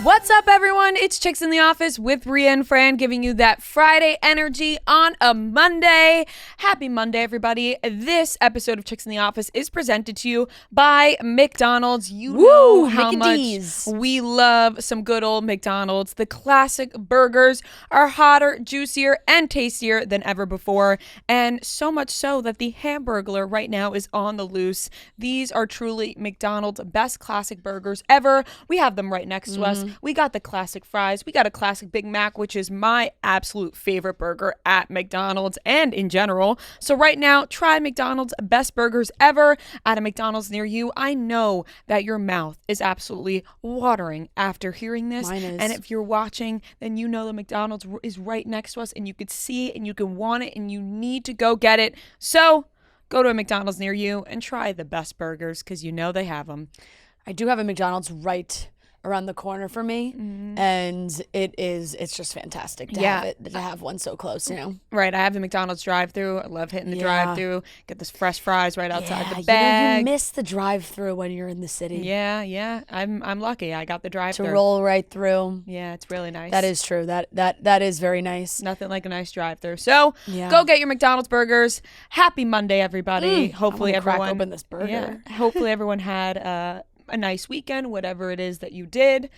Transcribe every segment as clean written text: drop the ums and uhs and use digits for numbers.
What's up, everyone? It's Chicks in the Office with Rhea and Fran, giving you that Friday energy on a Monday. Happy Monday, everybody. This episode of Chicks in the Office is presented to you by McDonald's. You know how much we love some good old McDonald's. The classic burgers are hotter, juicier, and tastier than ever before, and so much so that the Hamburglar right now is on the loose. These are truly McDonald's best classic burgers ever. We have them right next to us. We got the classic fries. We got a classic Big Mac, which is my absolute favorite burger at McDonald's and in general. So right now, try McDonald's best burgers ever at a McDonald's near you. I know that your mouth is absolutely watering after hearing this. Mine is. And if you're watching, then you know the McDonald's is right next to us and you could see it and you can want it and you need to go get it. So go to a McDonald's near you and try the best burgers because you know they have them. I do have a McDonald's right around the corner for me, and it's just fantastic to have one so close, you know. Right, I have the McDonald's drive-thru. I love hitting the drive-thru. Get those fresh fries right outside the bag. You miss the drive-thru when you're in the city. Yeah. I'm lucky. I got the drive-thru to roll right through. Yeah, it's really nice. That is true. That is very nice. Nothing like a nice drive-thru. So go get your McDonald's burgers. Happy Monday, everybody. Hopefully everyone crack open this burger. Yeah, hopefully everyone had a nice weekend, whatever it is that you did.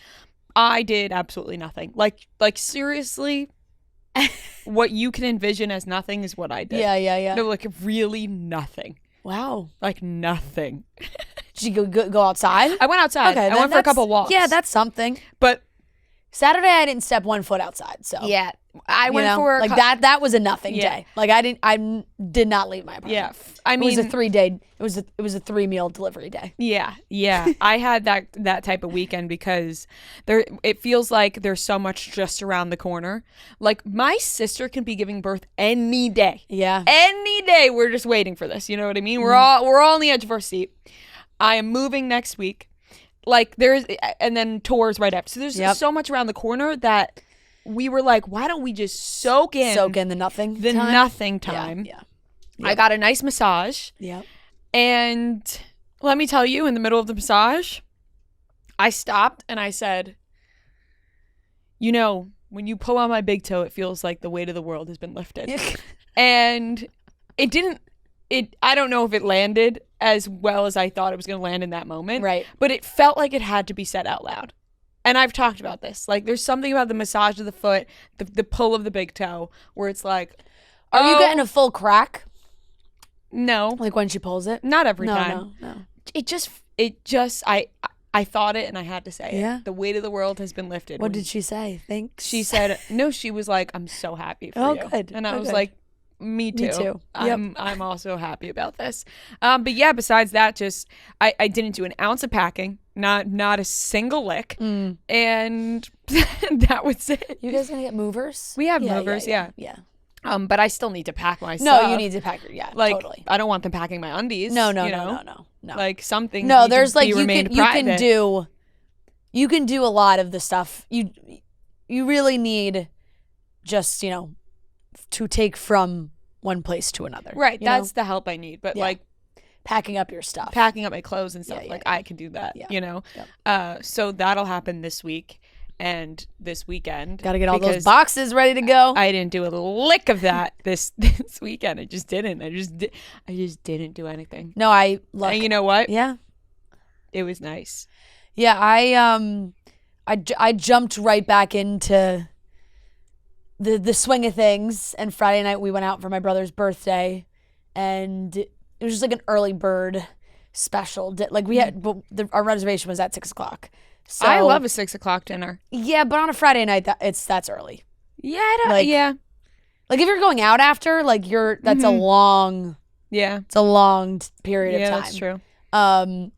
I did absolutely nothing. Like seriously, what you can envision as nothing is what I did. Yeah. No, like really nothing. Wow. Like nothing. Did you go outside? I went outside. Okay, I went for a couple walks. Yeah, that's something. But Saturday I didn't step one foot outside. So yeah, I went for like that. That was a nothing day. Like I did not leave my apartment. Yeah, I mean, it was a 3-day. It was a 3-meal delivery day. Yeah. I had that type of weekend because it feels like there's so much just around the corner. Like my sister can be giving birth any day. Yeah, any day. We're just waiting for this. You know what I mean? We're all on the edge of our seat. I am moving next week. Like and then tours right after. So there's so much around the corner that we were like, why don't we just soak in the nothing time? Yeah. I got a nice massage. Yeah. And let me tell you, in the middle of the massage, I stopped and I said, you know, when you pull on my big toe, it feels like the weight of the world has been lifted. And I don't know if it landed as well as I thought it was going to land in that moment. Right. But it felt like it had to be said out loud. And I've talked about this. Like, there's something about the massage of the foot, the pull of the big toe, where it's like, are you getting a full crack? No. Like when she pulls it? Not every time. No. It just, I thought it and I had to say it. The weight of the world has been lifted. What did she say? Thanks? She said, no, she was like, I'm so happy for you. Oh, good. And I was like, me too. Me too. I'm also happy about this. But yeah, besides that, just I didn't do an ounce of packing, not a single lick, and that was it. You guys gonna get movers? We have movers, yeah. But I still need to pack my stuff. No, you need to pack your like totally. I don't want them packing my undies. No. Like something. No, there's like you can do a lot of the stuff. You really need just to take from one place to another. Right. That's the help I need. But like packing up your stuff. Packing up my clothes and stuff. I can do that, So that'll happen this week and this weekend. Got to get all those boxes ready to go. I didn't do a lick of that this weekend. I just didn't. I just didn't do anything. No, and you know what? Yeah. It was nice. Yeah, I jumped right back into the swing of things, and Friday night we went out for my brother's birthday, and it was just like an early bird special. Like we had, our reservation was at 6:00. So I love a 6:00 dinner. Yeah, but on a Friday night that's early. Yeah, Like if you're going out after, like that's a long. Yeah, it's a long period of time. Yeah, that's true.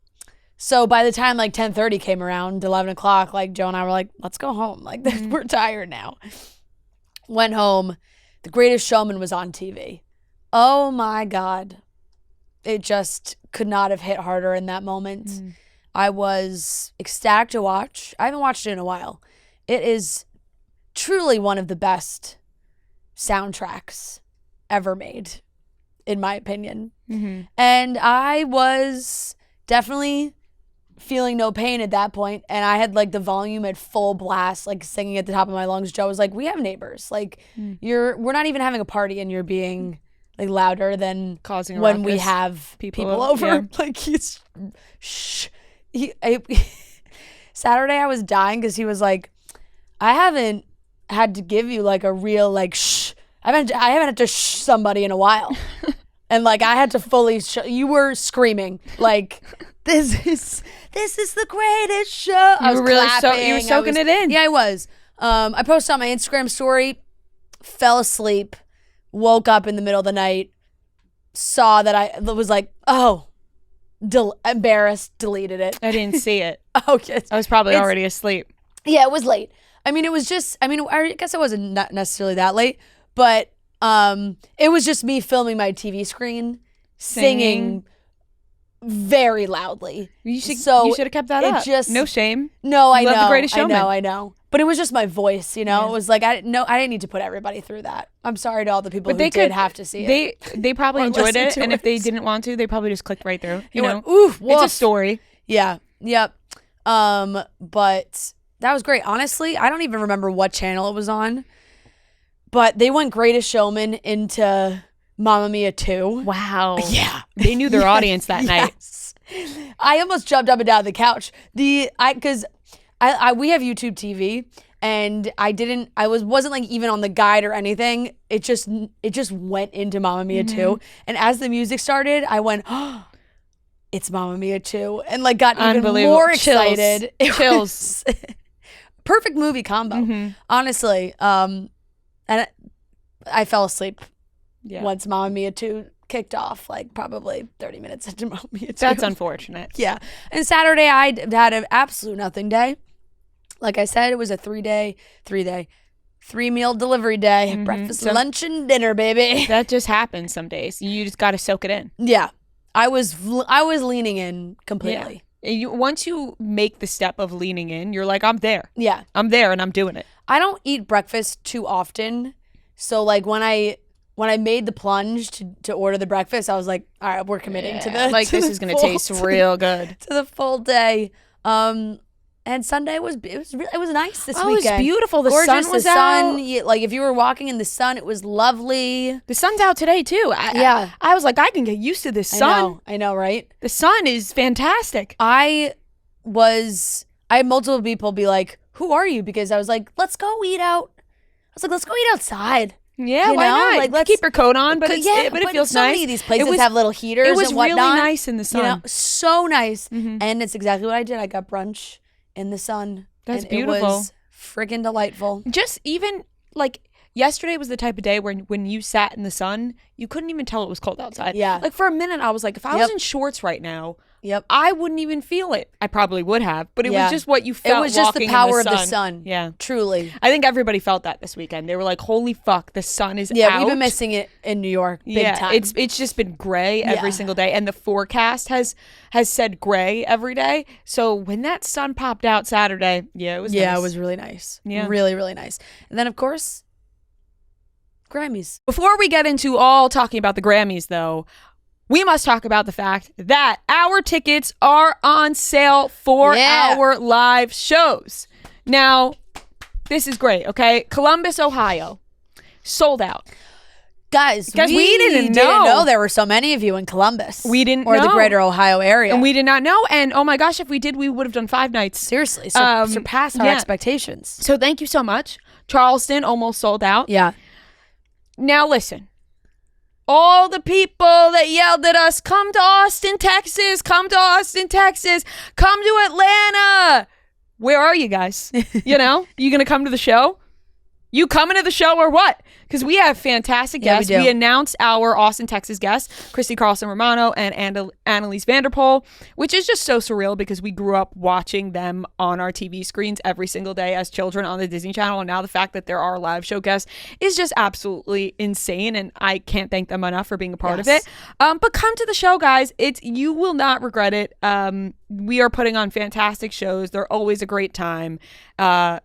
So by the time like 10:30 came around, 11 o'clock, like Joe and I were like, let's go home. Like we're tired now. Went home. The Greatest Showman was on TV. Oh my God. It just could not have hit harder in that moment. I was ecstatic to watch. I haven't watched it in a while. It is truly one of the best soundtracks ever made, in my opinion. And I was definitely feeling no pain at that point, and I had like the volume at full blast, like singing at the top of my lungs. Joe was like, "We have neighbors. Like, we're not even having a party, and you're being like louder than causing a when we ruckus. have people over." Yeah. Like Saturday I was dying because he was like, "I haven't had to give you like a real like shh. I haven't had to shh somebody in a while." And like I had to fully you were screaming like, this is the greatest show. I was really clapping. you were soaking it in. Yeah, I was. I posted on my Instagram story, fell asleep, woke up in the middle of the night, saw that I was like, oh, embarrassed, deleted it. I didn't see it. Okay. I was probably already asleep. Yeah, it was late. I mean, it was just, I guess it wasn't not necessarily that late, but it was just me filming my TV screen, singing very loudly. You should have kept that up. No shame. No, I Love know. The Greatest Showman. I know. But it was just my voice, you know? It was like, I didn't need to put everybody through that. I'm sorry to all the people who did have to see it. They probably enjoyed it, and if they it. didn't want to, they probably just clicked right through. You know? Went, oof, it's a story. Yeah. Yep. But that was great. Honestly, I don't even remember what channel it was on. But they went Greatest Showman into Mamma Mia 2. Wow. Yeah. They knew their audience that night. I almost jumped up and down the couch. Because we have YouTube TV, and I wasn't like even on the guide or anything. It just went into Mamma Mia 2. And as the music started, I went, oh, it's Mamma Mia 2. And like got even more excited. Chills. Perfect movie combo. Honestly. And I fell asleep once Mamma Mia 2 kicked off, like probably 30 minutes into Mamma Mia 2. That's unfortunate. Yeah. And Saturday, I had an absolute nothing day. Like I said, it was a 3-meal delivery day. Breakfast, lunch, and dinner, baby. That just happens some days. You just got to soak it in. Yeah. I was leaning in completely. Yeah. Once you make the step of leaning in, you're like, I'm there. Yeah. I'm there and I'm doing it. I don't eat breakfast too often. So like when I made the plunge to order the breakfast, I was like, all right, we're committing to this. Like this is going to taste real good. To the full day. And Sunday it was nice this weekend. Oh, it was beautiful. The Gorgeous. sun was out. Like if you were walking in the sun, it was lovely. The sun's out today too. I was like, I can get used to this sun. I know, right? The sun is fantastic. I had multiple people be like, who are you? Because I was like, let's go eat out. I was like, let's go eat outside. Yeah, why not? Like, let's keep your coat on, but it feels so nice. Many of these places have little heaters and whatnot. It was really nice in the sun. You know, so nice. And it's exactly what I did. I got brunch in the sun. That's and beautiful. It was friggin' delightful. Just even like yesterday was the type of day when you sat in the sun, you couldn't even tell it was cold outside. Yeah. Like for a minute, I was like, if I was in shorts right now, I wouldn't even feel it. I probably would have, but it was just what you felt. It was just the power of the sun. Yeah. Truly. I think everybody felt that this weekend. They were like, holy fuck, the sun is out. Yeah, we've been missing it in New York big time. It's just been gray every single day. And the forecast has said gray every day. So when that sun popped out Saturday, it was nice. Yeah, it was really nice. Yeah. Really, really nice. And then, of course, Grammys. Before we get into all talking about the Grammys, though, we must talk about the fact that our tickets are on sale for our live shows. Now, this is great, okay? Columbus, Ohio, sold out. Guys, we didn't know there were so many of you in Columbus. We didn't know. Or the greater Ohio area. And we did not know. And oh my gosh, if we did, we would have done 5 nights. Seriously, surpassed our expectations. So thank you so much. Charleston almost sold out. Yeah. Now listen. All the people that yelled at us, come to Austin, Texas, come to Austin, Texas, come to Atlanta. Where are you guys? You know, you going to come to the show? You coming to the show or what? Because we have fantastic guests. We announced our Austin, Texas guests, Christy Carlson Romano and Annalise Vanderpool, which is just so surreal because we grew up watching them on our TV screens every single day as children on the Disney Channel. And now the fact that they're our live show guests is just absolutely insane. And I can't thank them enough for being a part of it. But come to the show, guys. You will not regret it. We are putting on fantastic shows. They're always a great time.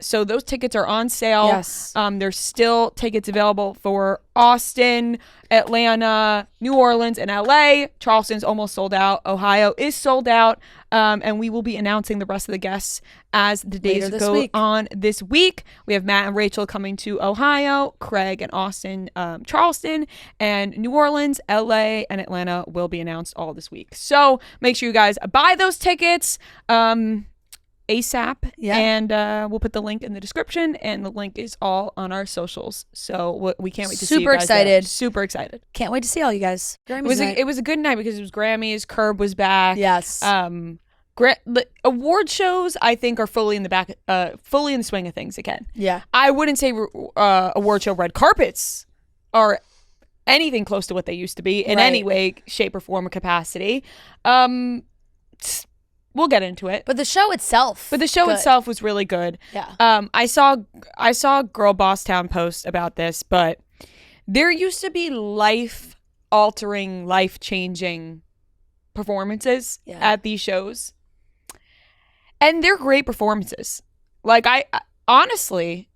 So those tickets are on sale. Yes. There's still tickets available available for Austin, Atlanta, New Orleans, and LA. Charleston's almost sold out. Ohio is sold out. And we will be announcing the rest of the guests as the days go on this week. We have Matt and Rachel coming to Ohio, Craig and Austin, Charleston, and New Orleans, LA, and Atlanta will be announced all this week. So make sure you guys buy those tickets. ASAP, and we'll put the link in the description, and the link is all on our socials. So we can't wait to see you guys. Super excited. Can't wait to see all you guys. It was a good night because it was Grammys. Curb was back. Yes. Award shows I think are fully in the swing of things again. Yeah. I wouldn't say award show red carpets are anything close to what they used to be in any way, shape, or form or capacity. We'll get into it. But the show itself. Was really good. Yeah. I saw Girl Boss Town post about this, but there used to be life-altering, life-changing performances at these shows. And they're great performances. Like, I honestly,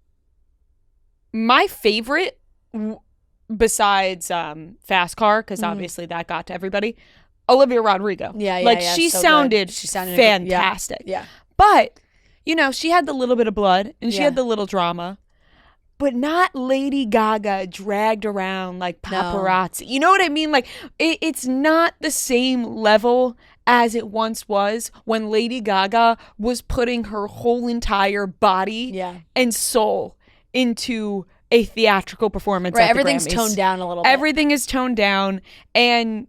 my favorite, besides Fast Car, because obviously that got to everybody, Olivia Rodrigo. She sounded fantastic. Yeah. But, she had the little bit of blood and she had the little drama, but not Lady Gaga dragged around like paparazzi. No. You know what I mean? Like, it's not the same level as it once was when Lady Gaga was putting her whole entire body and soul into a theatrical performance. Right. At Everything's the Grammys. toned down a little bit. Everything is toned down, and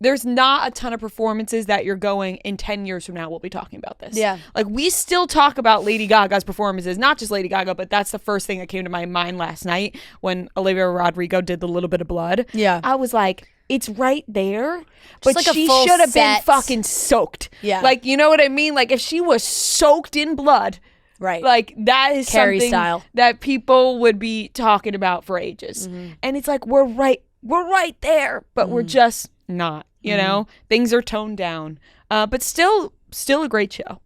there's not a ton of performances that you're going in 10 years from now we'll be talking about this. Yeah. Like, we still talk about Lady Gaga's performances, not just Lady Gaga, but that's the first thing that came to my mind last night when Olivia Rodrigo did the little bit of blood. Yeah. I was like, it's right there, but like she should have been fucking soaked. Yeah. Like, you know what I mean? Like, if she was soaked in blood, right? Like, that is Carrie something style that people would be talking about for ages. Mm-hmm. And it's like, we're right there, but we're just not. You know, things are toned down, but still a great show.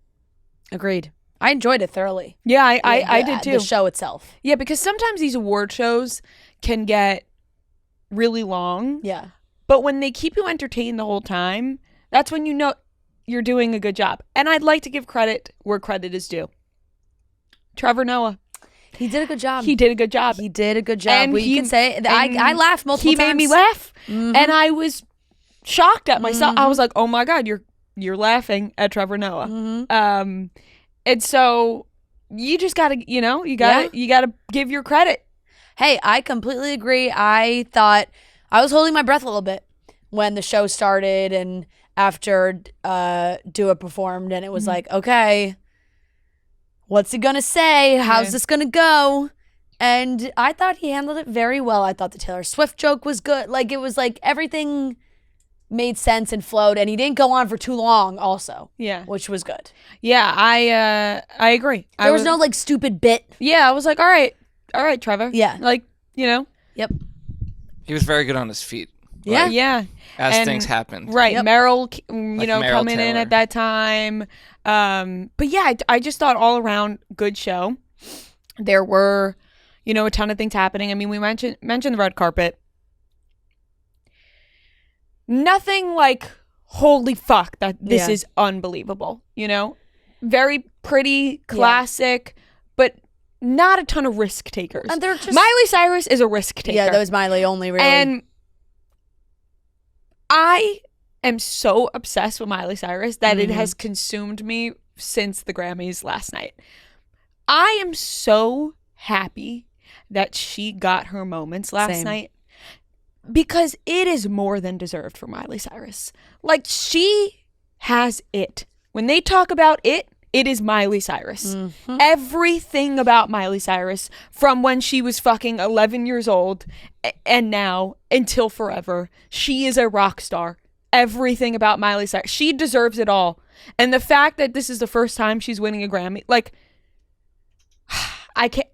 Agreed. I enjoyed it thoroughly. Yeah, I did too. The show itself. Yeah, because sometimes these award shows can get really long. Yeah. But when they keep you entertained the whole time, that's when you know you're doing a good job. And I'd like to give credit where credit is due. Trevor Noah. He did a good job. And you can say I laughed multiple times. He made me laugh. Mm-hmm. And I was shocked at myself. I was like, oh my God, you're laughing at Trevor Noah. Mm-hmm. And so you just gotta, you gotta give your credit. Hey, I completely agree. I thought I was holding my breath a little bit when the show started and after Dua performed, and it was like, okay, what's he gonna say? How's this gonna go? And I thought he handled it very well. I thought the Taylor Swift joke was good. Like, it was like everything made sense and flowed, and he didn't go on for too long also. Yeah. Which was good. Yeah, I agree. There was no like stupid bit. Yeah, I was like, all right, Trevor. Yeah. Like, Yep. He was very good on his feet. Yeah. Like, yeah. As things happened. Right. Yep. Meryl, Meryl coming Taylor. in at that time. But yeah, I just thought all around good show. There were, a ton of things happening. I mean, we mentioned the red carpet. Nothing like, holy fuck, that this is unbelievable, Very pretty, classic, but not a ton of risk takers. And they're just... Miley Cyrus is a risk taker. Yeah, that was Miley only, really. And I am so obsessed with Miley Cyrus that it has consumed me since the Grammys last night. I am so happy that she got her moments last night. Because it is more than deserved for Miley Cyrus. Like, she has it. When they talk about it is Miley Cyrus. Mm-hmm. Everything about Miley Cyrus, from when she was fucking 11 years old and now until forever, she is a rock star. Everything about Miley Cyrus. She deserves it all. And the fact that this is the first time she's winning a Grammy, like...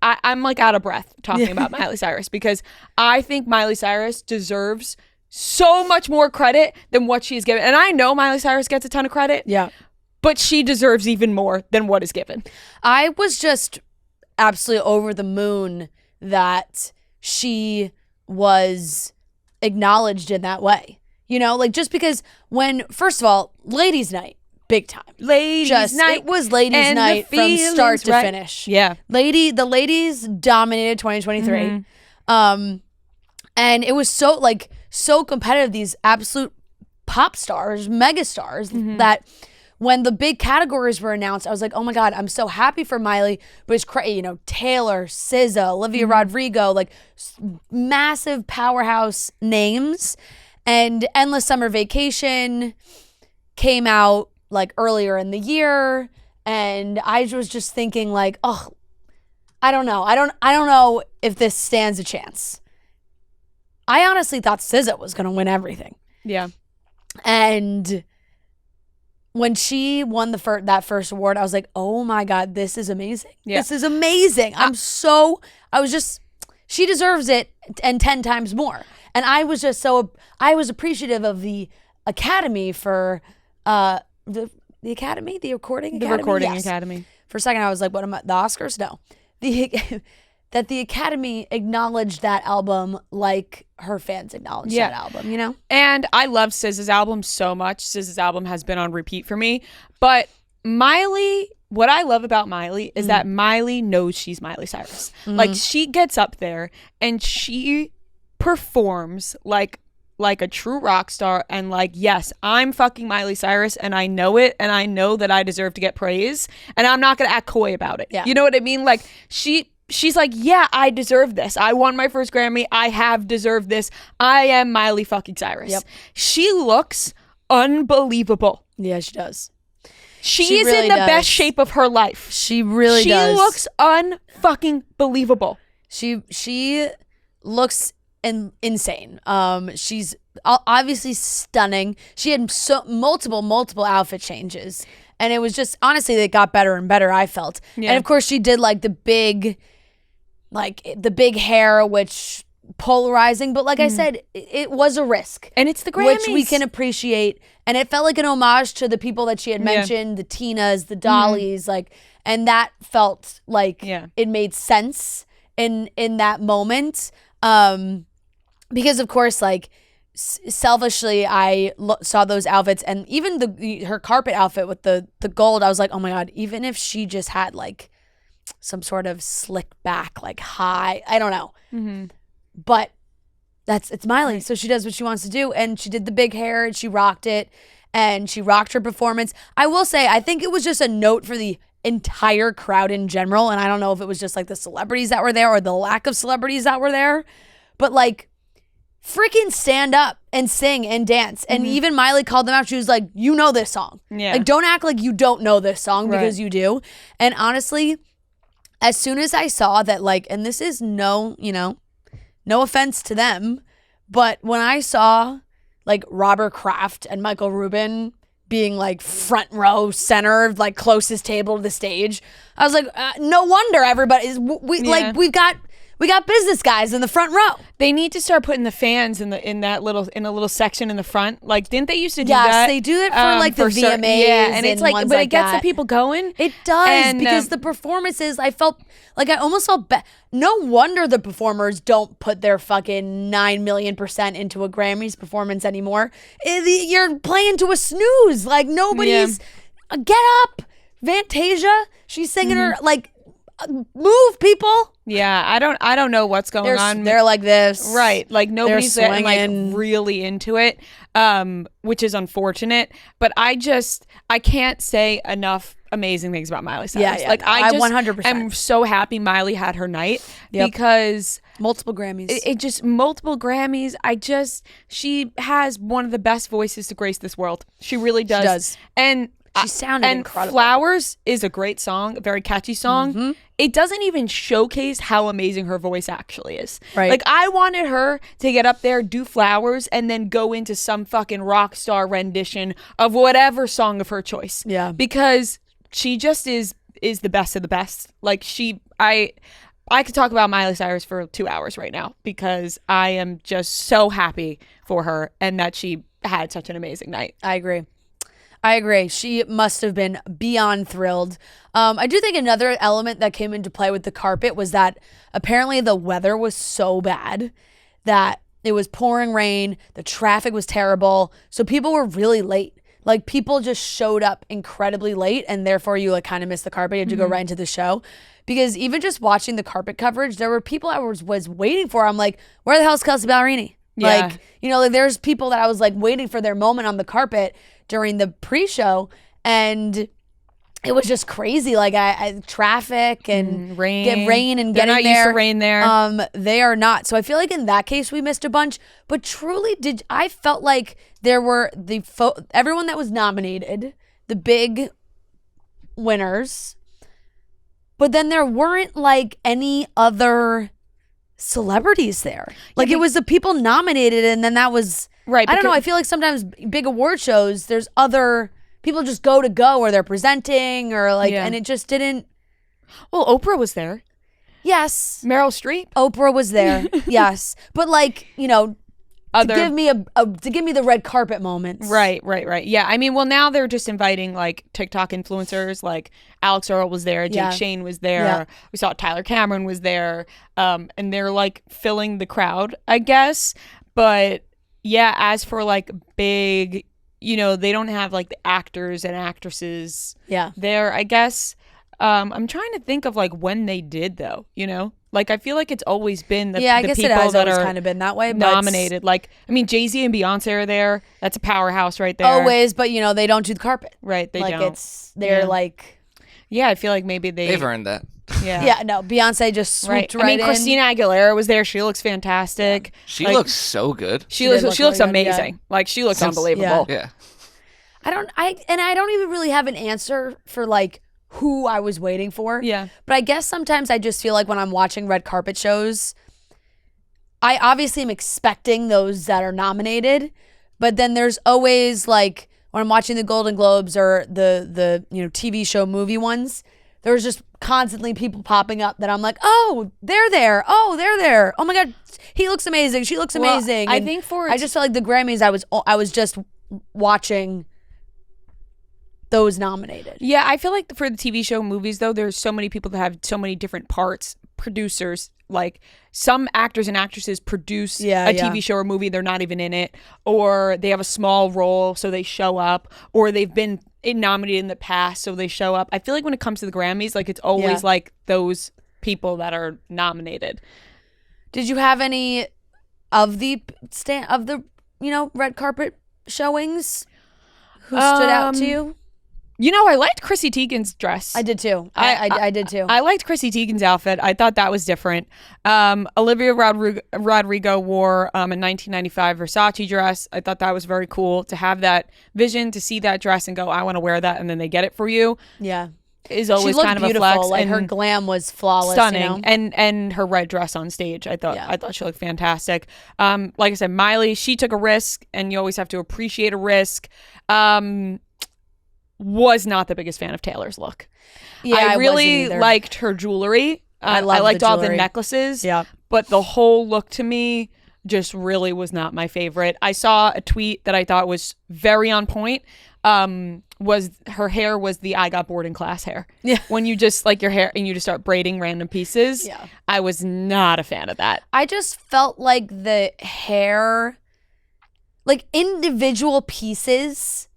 I'm like out of breath talking about Miley Cyrus, because I think Miley Cyrus deserves so much more credit than what she's given. And I know Miley Cyrus gets a ton of credit. Yeah. But she deserves even more than what is given. I was just absolutely over the moon that she was acknowledged in that way. You know, like just because first of all, ladies' night, big time. Ladies' night. It was ladies' night from start to finish. Yeah. The ladies dominated 2023. And it was so competitive, these absolute pop stars, mega stars, that when the big categories were announced, I was like, oh my God, I'm so happy for Miley. But it's crazy, Taylor, SZA, Olivia Rodrigo, like massive powerhouse names. And Endless Summer Vacation came out like earlier in the year. And I was just thinking like, oh, I don't know. I don't know if this stands a chance. I honestly thought SZA was going to win everything. Yeah. And when she won that first award, I was like, oh my God, this is amazing. Yeah. This is amazing. She deserves it and 10 times more. And I was just I was appreciative of the Academy for, the Academy, the Recording Academy? The Recording Yes. Academy. For a second, I was like, what am I, the Oscars? No. That the Academy acknowledged that album like her fans acknowledged that album, And I love SZA's album so much. SZA's album has been on repeat for me. But Miley, what I love about Miley is that Miley knows she's Miley Cyrus. Like, she gets up there and she performs like a true rock star, and like, yes, I'm fucking Miley Cyrus and I know it, and I know that I deserve to get praise, and I'm not gonna act coy about it. Yeah. You know what I mean? Like, she's like, yeah, I deserve this. I won my first Grammy. I have deserved this. I am Miley fucking Cyrus. Yep. She looks unbelievable. Yeah, she does. She is in the best shape of her life. She really does. She looks unfucking believable. She looks insane. She's obviously stunning. She had multiple outfit changes, and it was just, honestly, it got better and better, I felt. Yeah. And of course she did like the big hair, which polarizing, but like I said, it was a risk, And it's the Grammys. which we can appreciate. And it felt like an homage to the people that she had mentioned, the Tinas, the Dollys, and that felt like it made sense in that moment. Because of course, like, selfishly, I saw those outfits, and even her carpet outfit with the gold, I was like, oh my God, even if she just had like some sort of slick back, like high, I don't know. But it's Miley, so she does what she wants to do, and she did the big hair, and she rocked it, and she rocked her performance. I will say, I think it was just a note for the entire crowd in general, and I don't know if it was just like the celebrities that were there or the lack of celebrities that were there, but like, freaking stand up and sing and dance. And even Miley called them out. She was like, you know this song. Yeah. Like, don't act like you don't know this song, because you do. And honestly, as soon as I saw that, like, and this is no offense to them, but when I saw like Robert Kraft and Michael Rubin being like front row center, like closest table to the stage, I was like, no wonder everybody's, we got business guys in the front row. They need to start putting the fans in a little section in the front. Like, didn't they used to do that? Yes, they do it for like the VMAs. And it's like, but it gets the people going. It does, and, because the performances, I almost felt bad. No wonder the performers don't put their fucking 9 million% into a Grammys performance anymore. You're playing to a snooze. Like, nobody's get up. Fantasia, she's singing her, like, move, people. Yeah, I don't know what's going on. They're like this, right? Like, nobody's getting swinging. like really into it, which is unfortunate. But I can't say enough amazing things about Miley Cyrus. Yeah, like, no, I just 100%. am so happy Miley had her night because multiple Grammys. It just multiple Grammys. She has one of the best voices to grace this world. She really does. She does. And she sounded incredible. Flowers is a great song, a very catchy song. It doesn't even showcase how amazing her voice actually is. Right. Like, I wanted her to get up there, do Flowers, and then go into some fucking rock star rendition of whatever song of her choice. Yeah. Because she just is the best of the best. Like, I could talk about Miley Cyrus for 2 hours right now, because I am just so happy for her and that she had such an amazing night. I agree. I agree. She must have been beyond thrilled. I do think another element that came into play with the carpet was that apparently the weather was so bad that it was pouring rain, the traffic was terrible, so people were really late. Like, people just showed up incredibly late, and therefore you like kind of missed the carpet. You had to go right into the show. Because even just watching the carpet coverage, there were people I was waiting for. I'm like, where the hell is Kelsey Ballerini? Yeah. Like, you know, like, there's people that I was like waiting for their moment on the carpet during the pre-show, and it was just crazy. Like, I traffic and rain and They're getting not there. used to rain there. They are not. So I feel like in that case we missed a bunch. But truly, I felt like there were everyone that was nominated, the big winners, but then there weren't like any other celebrities there. Like, it was the people nominated, and then that was right. I don't know. I feel like sometimes big award shows, there's other people just go or they're presenting or like, and it just didn't. Well, Oprah was there. Yes. Meryl Streep. Oprah was there. Yes. But like, you know, to give me the red carpet moments. Right. Yeah. I mean, well, now they're just inviting like TikTok influencers. Like Alex Earl was there, Jake Shane was there. Yeah. We saw Tyler Cameron was there, and they're like filling the crowd, I guess. But yeah, as for like big, you know, they don't have like the actors and actresses. There, I guess. I'm trying to think of like when they did though. You know. Like, I feel like it's always been the I guess people it has that always are kind of been that way. But nominated. Like, I mean, Jay-Z and Beyonce are there. That's a powerhouse right there. always, but you know, they don't do the carpet. Right, they like, don't. They're like. Yeah, I feel like maybe they've earned that. Yeah. Yeah, no, Beyonce just swooped right in. I mean, Christina Aguilera was there. She looks fantastic. She like, looks so good. She looks really good, amazing. Like, she looks unbelievable. Yeah. I don't even really have an answer for like who I was waiting for. Yeah. But I guess sometimes I just feel like when I'm watching red carpet shows, I obviously am expecting those that are nominated, but then there's always like when I'm watching the Golden Globes or the you know, TV show movie ones, there's just constantly people popping up that I'm like, oh, they're there. Oh, they're there. Oh my God, he looks amazing. She looks amazing. I And think I just felt like the Grammys, I was just watching those nominated. Yeah, I feel like for the TV show movies, though, there's so many people that have so many different parts. Producers, like some actors and actresses produce a TV show or movie. They're not even in it, or they have a small role, so they show up, or they've been nominated in the past, so they show up. I feel like when it comes to the Grammys, like it's always like those people that are nominated. Did you have any of the you know, red carpet showings? Who stood out to you? You know, I liked Chrissy Teigen's dress. I did too. I did too. I liked Chrissy Teigen's outfit. I thought that was different. Olivia Rodrigo wore a 1995 Versace dress. I thought that was very cool to have that vision, to see that dress and go, I want to wear that, and then they get it for you. Yeah. Is always she looked kind of beautiful. a flex. Like, and her glam was flawless. stunning. You know? And her red dress on stage, I thought she looked fantastic. Like I said, Miley, she took a risk, and you always have to appreciate a risk. Was not the biggest fan of Taylor's look. Yeah, I really liked her jewelry. I liked all the necklaces. Yeah. But the whole look to me just really was not my favorite. I saw a tweet that I thought was very on point. Was her hair was the I got bored in class hair. Yeah. When you just like your hair and you just start braiding random pieces. Yeah. I was not a fan of that. I just felt like the hair, like individual pieces,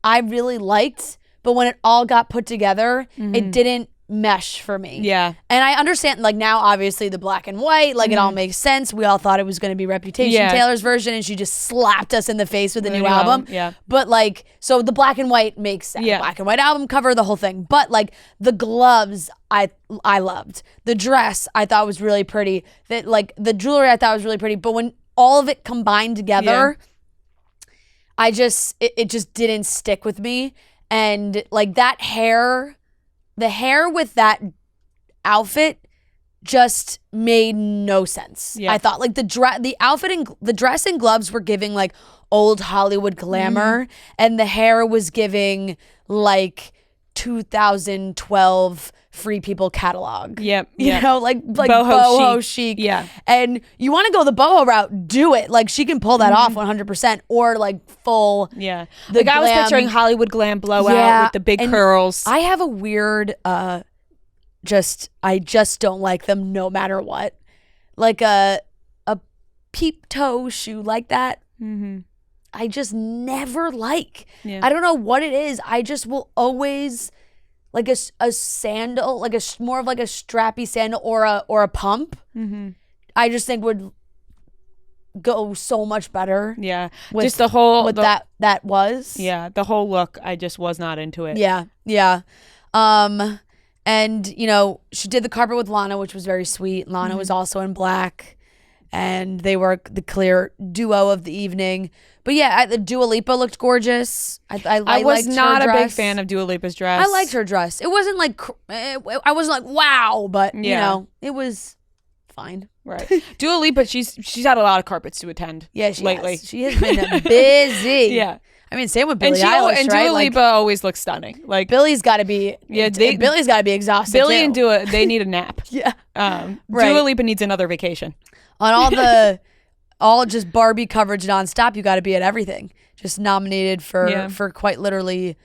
I really liked, but when it all got put together, it didn't mesh for me. Yeah. And I understand, like, now obviously the black and white, like, it all makes sense. We all thought it was going to be Reputation, Taylor's version, and she just slapped us in the face with the new album. Yeah. But like, so the black and white makes sense. Yeah. Black and white album cover, the whole thing. But like the gloves, I loved. The dress I thought was really pretty. That, like, the jewelry I thought was really pretty. But when all of it combined together, it just didn't stick with me. And like that hair, the hair with that outfit just made no sense. Yeah. I thought like the outfit and the dress and gloves were giving like old Hollywood glamour, and the hair was giving like 2012 Free People catalog. Yep. You know, like boho chic. Yeah. And you want to go the boho route, do it. Like she can pull that off 100%, or like full. Yeah. The Like I was glam. picturing Hollywood glam blowout with the big and curls. I have a weird, I just don't like them no matter what. Like a peep toe shoe like that. Mm-hmm. I just never like. Yeah. I don't know what it is. I just will always like a sandal, like more of like a strappy sandal or a pump. Mm-hmm. I just think would go so much better. Yeah. With, just the whole what that was. Yeah, the whole look, I just was not into it. Yeah. And you know, she did the carpet with Lana, which was very sweet. Lana was also in black, and they were the clear duo of the evening. But yeah, the Dua Lipa looked gorgeous. I was liked not her a big dress. fan of Dua Lipa's dress. I liked her dress. It wasn't like I wasn't like wow, but you Yeah. know, it was fine. Right. Dua Lipa, she's had a lot of carpets to attend. Yeah, she lately. has. She has been busy. Yeah. I mean, same with Billie And Eilish, and right? Dua Like, Lipa always looks stunning. Like Billy's got to be. Yeah, Billy's got to be exhausted. Billy too. and Dua, they need a nap. Yeah. Right. Dua Lipa needs another vacation. On all just Barbie coverage nonstop, you got to be at everything. Just nominated for quite literally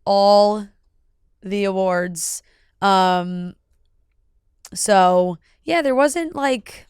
all the awards. So yeah, there wasn't like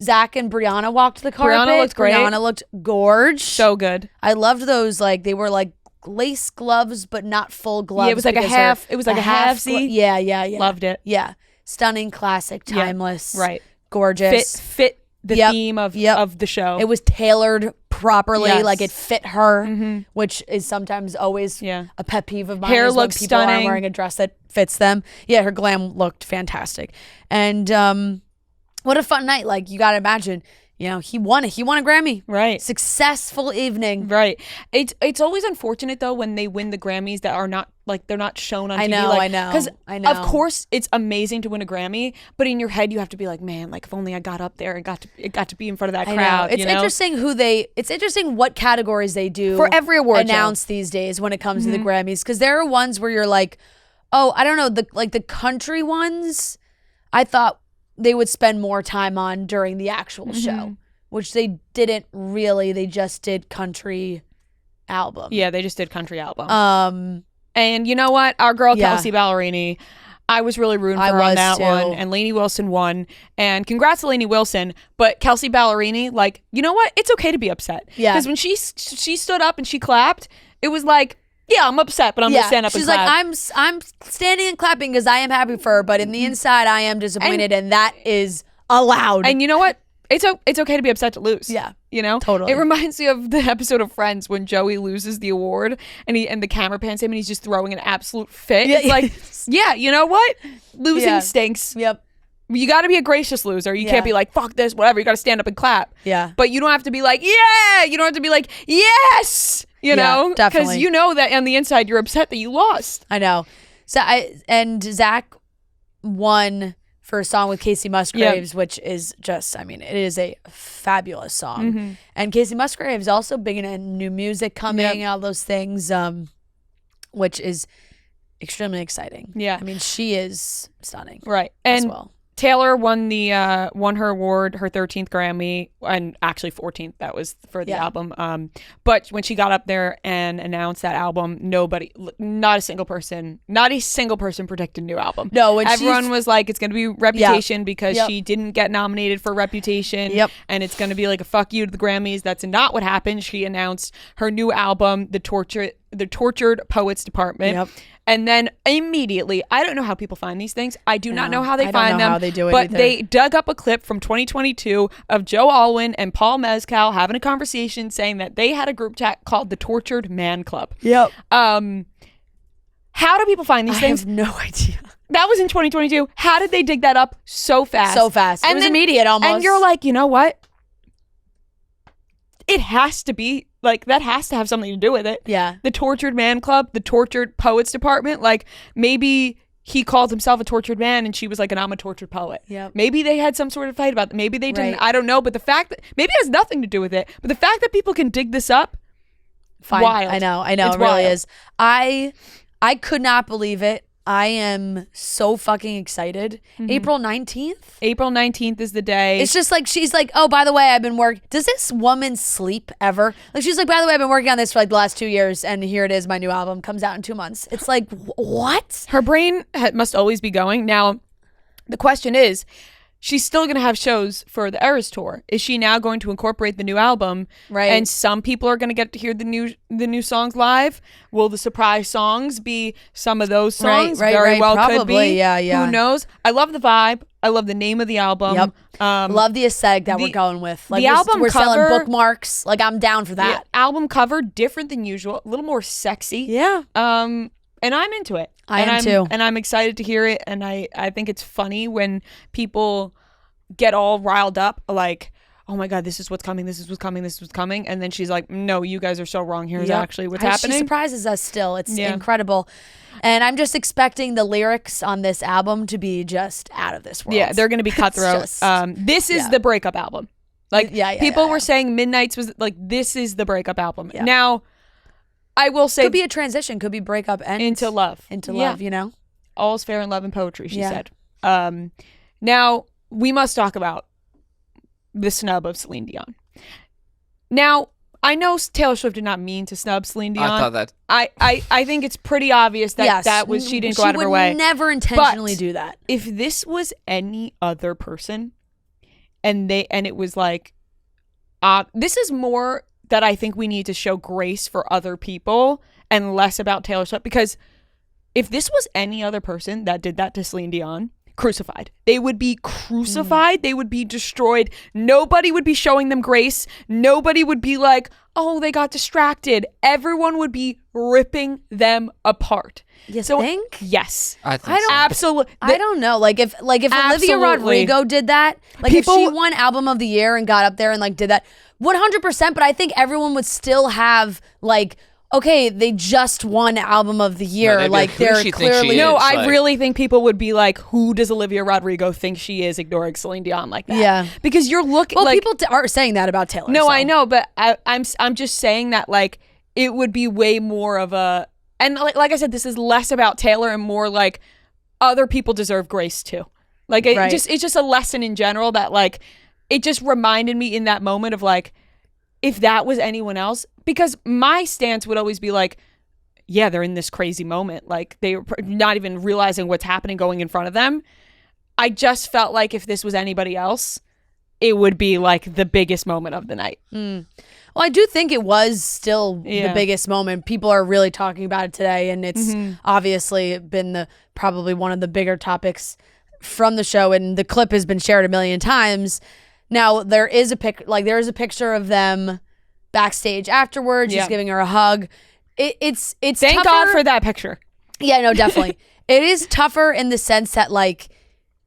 Zach and Brianna walked the carpet. Brianna looked great. Brianna looked gorge. So good. I loved those. Like they were like lace gloves, but not full gloves. Yeah, it was like a half. It was like a half-see. Yeah. Loved it. Yeah, stunning, classic, timeless. Right. Gorgeous. Fit the theme of the show. It was tailored properly, Yes. like it fit her, which is sometimes always a pet peeve of mine. Hair is when looks people aren't stunning. wearing a dress that fits them. Yeah, her glam looked fantastic, and what a fun night! Like you got to imagine, you know, he won a Grammy. Right. Successful evening. Right. It's always unfortunate though when they win the Grammys that are not like they're not shown on TV. I know. Because I know. of course it's amazing to win a Grammy, but in your head you have to be like, man, like if only I got up there and got to be in front of that crowd. It's you know? interesting it's interesting what categories they do For every award announce these days when it comes to the Grammys, because there are ones where you're like, oh, I don't know, the country ones, I thought they would spend more time on during the actual show, which they didn't really. They just did country album. Yeah, they just did country album. And you know what? Our girl Kelsey Ballerini, I was really rooting for her on that one. And Lainey Wilson won. And congrats to Lainey Wilson. But Kelsey Ballerini, like, you know what? It's okay to be upset. Yeah. Because when she stood up and she clapped, it was like, yeah, I'm upset, but I'm gonna stand up and clap. She's like, I'm standing and clapping because I am happy for her, but in the inside I am disappointed, and that is allowed. And you know what? It's okay to be upset to lose. Yeah. You know? Totally. It reminds me of the episode of Friends when Joey loses the award and the camera pans him and he's just throwing an absolute fit. Yeah, it's like, yeah, you know what? Losing stinks. Yep. You got to be a gracious loser. You can't be like, fuck this, whatever. You got to stand up and clap. Yeah. But you don't have to be like, yeah. You don't have to be like, yes. You know? Definitely. Because you know that on the inside you're upset that you lost. I know. So Zach won for a song with Casey Musgraves, which is just, I mean, it is a fabulous song. And Casey Musgraves also big in new music coming, all those things, which is extremely exciting. Yeah. I mean, she is stunning. Right. As And well. Taylor won her award, her 13th Grammy, and actually 14th. That was for the album. But when she got up there and announced that album, not a single person predicted a new album. No, everyone was like, it's going to be Reputation because she didn't get nominated for Reputation. And it's going to be like a fuck you to the Grammys. That's not what happened. She announced her new album, The Tortured Poets Department. And then immediately, I don't know how people find these things. I do not know how they find them. How they do it but either. they dug up a clip from 2022 of Joe Alwyn and Paul Mescal having a conversation saying that they had a group chat called the Tortured Man Club. Yep. How do people find these things? I have no idea. That was in 2022. How did they dig that up so fast? So fast. And it was immediate almost. And you're like, you know what? It has to be, like, that has to have something to do with it. Yeah. The Tortured Man Club, the Tortured Poets Department, like, maybe he called himself a tortured man and she was like, I'm a tortured poet. Yep. Maybe they had some sort of fight about that. Maybe they didn't. I don't know. But the fact that, maybe it has nothing to do with it, but the fact that people can dig this up, Fine. wild. I know. It's It really wild. is. I could not believe it I am so fucking excited. April 19th? April 19th is the day. It's just like, she's like, oh, by the way, I've been working. Does this woman sleep ever? Like, she's like, by the way, I've been working on this for like the last 2 years, and here it is, my new album comes out in 2 months. It's like, what? Her brain must always be going. Now, the question is, she's still going to have shows for the Eras Tour. Is she now going to incorporate the new album? Right. And some people are going to get to hear the new songs live. Will the surprise songs be some of those songs? Very well probably. could be. Yeah. Who knows? I love the vibe. I love the name of the album. Yep. Love the aesthetic that we're going with. Like, the album we're cover, selling bookmarks. Like, I'm down for that. The album cover, different than usual. A little more sexy. Yeah. And I'm into it. I am too. And I'm excited to hear it. And I think it's funny when people get all riled up, like, oh my God, this is what's coming, this is what's coming, this is what's coming. And then she's like, no, you guys are so wrong. Here's actually what's happening. She surprises us still. It's incredible. And I'm just expecting the lyrics on this album to be just out of this world. Yeah, they're going to be cutthroat. This is the breakup album. Like, people were saying Midnight's was like, this is the breakup album. Yeah. Now, I will say, could be a transition, could be breakup and into love. Into love, you know? All's fair in love and poetry, she said. Now, we must talk about the snub of Celine Dion. Now, I know Taylor Swift did not mean to snub Celine Dion. I thought that. I think it's pretty obvious that that was, she didn't go out of her way. She would never intentionally do that. If this was any other person, and it was like, this is more that I think we need to show grace for other people and less about Taylor Swift, because if this was any other person that did that to Celine Dion, crucified. They would be crucified. They would be destroyed. Nobody would be showing them grace. Nobody would be like, oh, they got distracted. Everyone would be ripping them apart. You think? Yes. I think so. Absolutely. I don't know. Like if Olivia Rodrigo did that, like if she won Album of the Year and got up there and like did that, 100%, but I think everyone would still have like, okay, they just won Album of the Year. No, like they're clearly I really think people would be like, who does Olivia Rodrigo think she is, ignoring Celine Dion like that? Yeah. Because you're looking well, like people are saying that about Taylor. No, so. I know, but I'm just saying that like it would be way more of a, and like I said, this is less about Taylor and more like other people deserve grace too. Like it's just a lesson in general that like it just reminded me in that moment of like, if that was anyone else, because my stance would always be like, yeah, they're in this crazy moment. Like they're not even realizing what's happening going in front of them. I just felt like if this was anybody else, it would be like the biggest moment of the night. Well, I do think it was still the biggest moment. People are really talking about it today, and it's obviously been probably one of the bigger topics from the show, and the clip has been shared a million times. Now there is a picture of them backstage afterwards, just giving her a hug. It's thank tougher. God for that picture. Yeah, no, definitely. It is tougher in the sense that like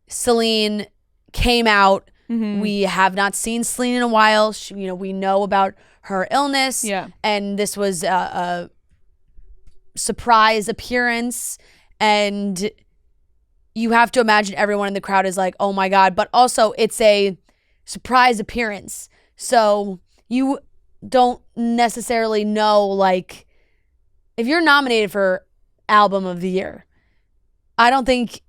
Celine came out. We have not seen Celine in a while. We know about her illness. Yeah, and this was a surprise appearance, and you have to imagine everyone in the crowd is like, oh my God, but also it's a surprise appearance. So you don't necessarily know, like, if you're nominated for Album of the Year, I don't think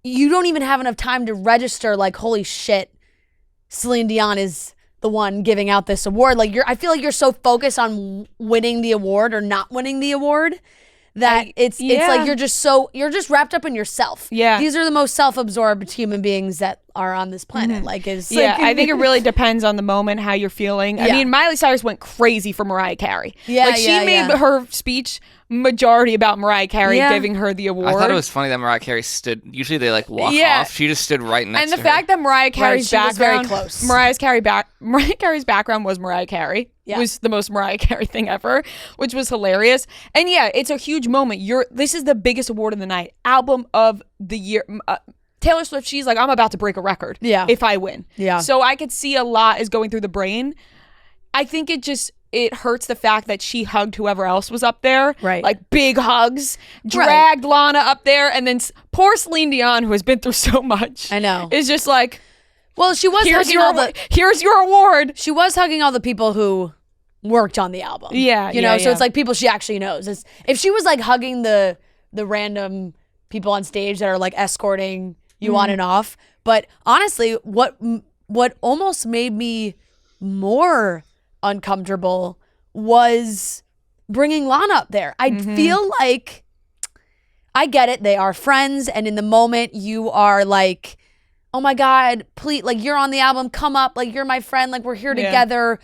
you don't even have enough time to register like, holy shit, Celine Dion is the one giving out this award. Like I feel like you're so focused on winning the award or not winning the award that it's like you're just wrapped up in yourself. Yeah. These are the most self-absorbed human beings that are on this planet. Like I think it really depends on the moment, how you're feeling. I mean, Miley Cyrus went crazy for Mariah Carey. She made her speech majority about Mariah Carey giving her the award. I thought it was funny that Mariah Carey stood. Usually they like walk off. She just stood right next to her. And the fact that Mariah Carey's background, very close. Mariah Carey's background was Mariah Carey. Yeah. Was the most Mariah Carey thing ever, which was hilarious. And yeah, it's a huge moment. This is the biggest award of the night. Album of the Year. Taylor Swift, she's like, I'm about to break a record if I win. Yeah. So I could see a lot is going through the brain. I think it hurts the fact that she hugged whoever else was up there. Right. Like big hugs, dragged Lana up there, and then poor Celine Dion, who has been through so much. I know. Is just like, well, she was hugging here's your award. She was hugging all the people who worked on the album. Yeah. So it's like people she actually knows. If she was like hugging the random people on stage that are like escorting you on and off. But honestly, what almost made me more uncomfortable was bringing Lana up there. I feel like, I get it, they are friends, and in the moment you are like, oh my God, please, like, you're on the album, come up, like, you're my friend, like, we're here together.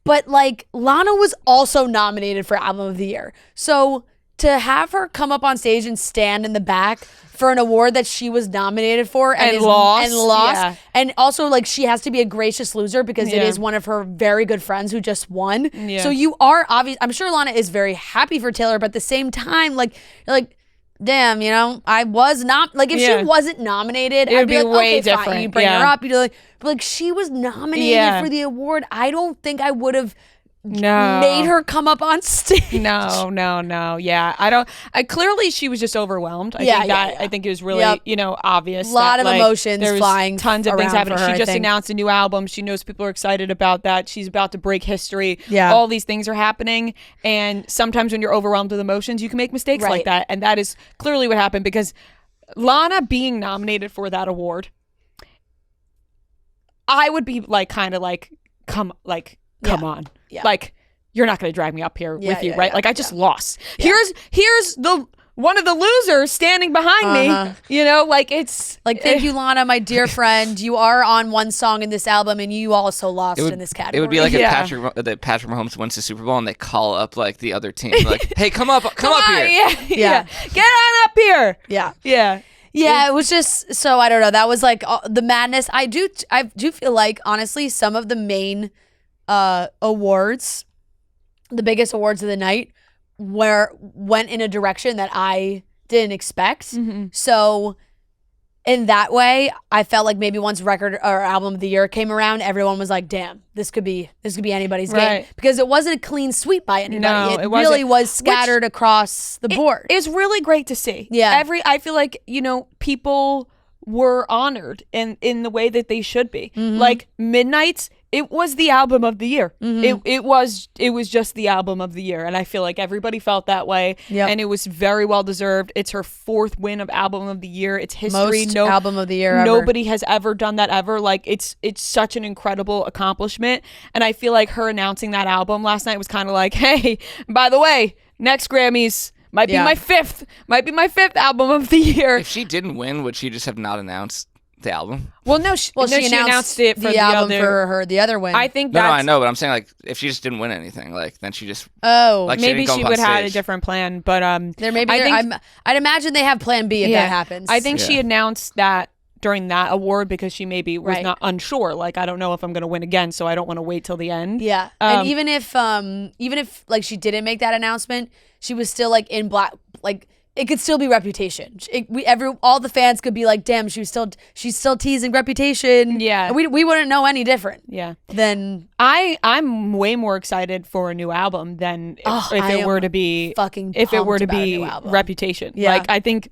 But like, Lana was also nominated for Album of the Year. So to have her come up on stage and stand in the back for an award that she was nominated for and lost. And also, like, she has to be a gracious loser because it is one of her very good friends who just won. Yeah. So you are obvious. I'm sure Lana is very happy for Taylor, but at the same time, like, you're like, damn, you know, I was not, like, if she wasn't nominated, I'd be like, way okay, different. fine. You bring her up, you do like, but like, she was nominated for the award. I don't think I would have made her come up on stage. No. Yeah. Clearly she was just overwhelmed. I think it was really, you know, obvious. A lot of emotions flying. Tons of things happening. She just announced a new album. She knows people are excited about that. She's about to break history. Yeah. All these things are happening. And sometimes when you're overwhelmed with emotions, you can make mistakes like that. And that is clearly what happened, because Lana being nominated for that award, I would be like, kind of like, come on. Yeah. Like, you're not going to drag me up here with you, right? Like, I just lost. Yeah. Here's the one of the losers standing behind me. You know, like, it's like, thank you, Lana, my dear friend. You are on one song in this album, and you also lost in this category. It would be like if Patrick Mahomes wins the Super Bowl and they call up like the other team, like, hey, come up here. Yeah. Get on up here. Yeah, it was just, so I don't know. That was like the madness. I do feel like, honestly, some of the main awards, the biggest awards of the night, went in a direction that I didn't expect. So in that way, I felt like maybe once record or album of the year came around, everyone was like, damn, this could be anybody's game, because it wasn't a clean sweep by anybody. It really was scattered across the board. It was really great to see. Yeah. I feel like, you know, people were honored in the way that they should be. Like, Midnight's, it was the album of the year. It was just the album of the year, and I feel like everybody felt that way. And it was very well deserved. It's her 4th win of album of the year. It's history. Most album of the year ever. Nobody has ever done that ever. Like, it's such an incredible accomplishment, and I feel like her announcing that album last night was kind of like, hey, by the way, next Grammys might be my fifth album of the year. If she didn't win, would she just have not announced the album? Well, no, she announced it for the album for the other win. I think no, I know, but I'm saying, like, if she just didn't win anything, like, then she just maybe she would have had a different plan. But I'd imagine they have Plan B if that happens. I think she announced that during that award because she maybe was not unsure. Like, I don't know if I'm going to win again, so I don't want to wait till the end. Yeah, and even if like she didn't make that announcement, she was still like in black, like, it could still be Reputation. All the fans could be like, damn, she's still teasing Reputation. Yeah. And we wouldn't know any different. Yeah. Then I'm way more excited for a new album than if it were to be Reputation. Yeah. Like, I think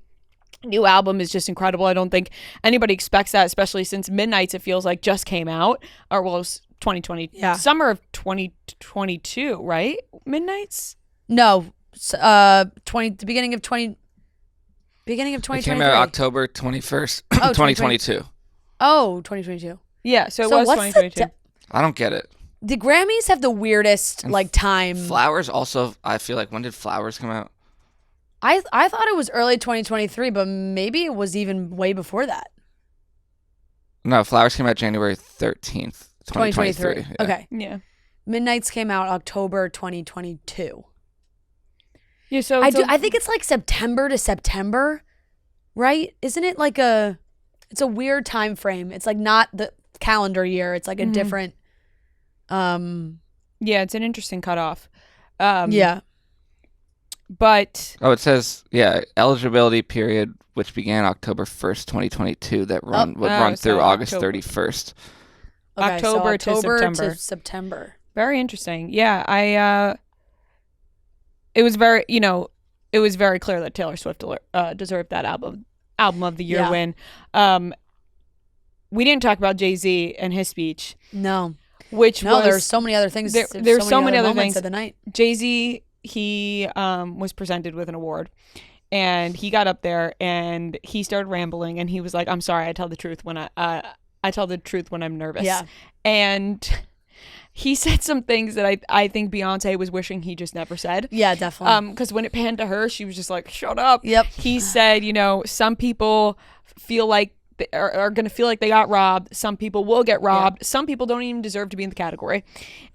new album is just incredible. I don't think anybody expects that, especially since Midnight's, it feels like, just came out, or well, it was 2020, summer of 2022, right? Midnight's? No. The beginning of 2023. It came out October 21st, 2022. Oh, 2022. Yeah, so it was 2022. I don't get it. The Grammys have the weirdest time. Flowers also, I feel like, when did Flowers come out? I thought it was early 2023, but maybe it was even way before that. No, Flowers came out January 13th, 2023. Yeah. Okay. Yeah. Midnight's came out October 2022. Yeah, so I think it's like September to September, right? Isn't it like it's a weird time frame. It's like not the calendar year. It's like a different yeah, it's an interesting cutoff. Yeah. But it says eligibility period, which began October 1st, 2022, that would run through August 31st. Okay, October to September. Very interesting. Yeah, it was very clear that Taylor Swift deserved that album of the year win. We didn't talk about Jay-Z and his speech. No. There's so many other things. There's so many other things of the night. Jay-Z, he was presented with an award, and he got up there and he started rambling, and he was like, "I'm sorry, I tell the truth when I tell the truth when I'm nervous." Yeah. And he said some things that I think Beyonce was wishing he just never said. Yeah, definitely. Because when it panned to her, she was just like, "Shut up." Yep. He said, some people feel like they are going to feel like they got robbed. Some people will get robbed. Yeah. Some people don't even deserve to be in the category.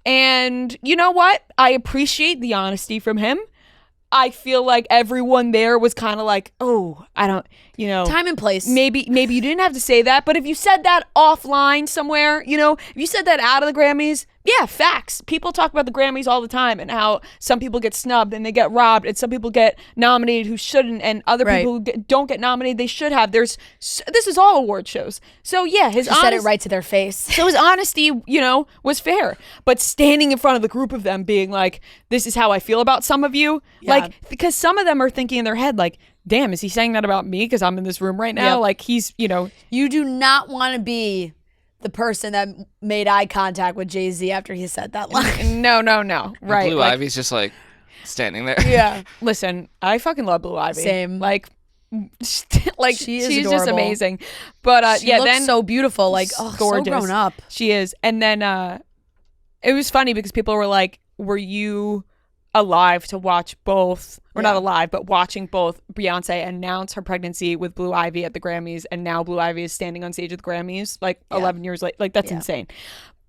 And you know what? I appreciate the honesty from him. I feel like everyone there was kind of like, oh, I don't, time and place. Maybe you didn't have to say that, but if you said that offline somewhere, if you said that out of the Grammys, yeah, facts. People talk about the Grammys all the time and how some people get snubbed and they get robbed, and some people get nominated who shouldn't, and other people who don't get nominated, they should have. This is all award shows. So yeah, he said it right to their face. So his honesty, was fair. But standing in front of the group of them being like, "This is how I feel about some of you," because some of them are thinking in their head like, "Damn, is he saying that about me because I'm in this room right now?" Yep. Like he's, You do not want to be the person that made eye contact with Jay-Z after he said that line. No. Right. Blue Ivy's just like standing there. Yeah. Listen, I fucking love Blue Ivy. Same. She's adorable. just amazing. But she looks so beautiful, like gorgeous. So grown up. She is. And then it was funny because people were like, "Were you alive to watch both?" Or not alive, but watching both Beyonce announce her pregnancy with Blue Ivy at the Grammys, and now Blue Ivy is standing on stage at the Grammys 11 years later. Like that's insane.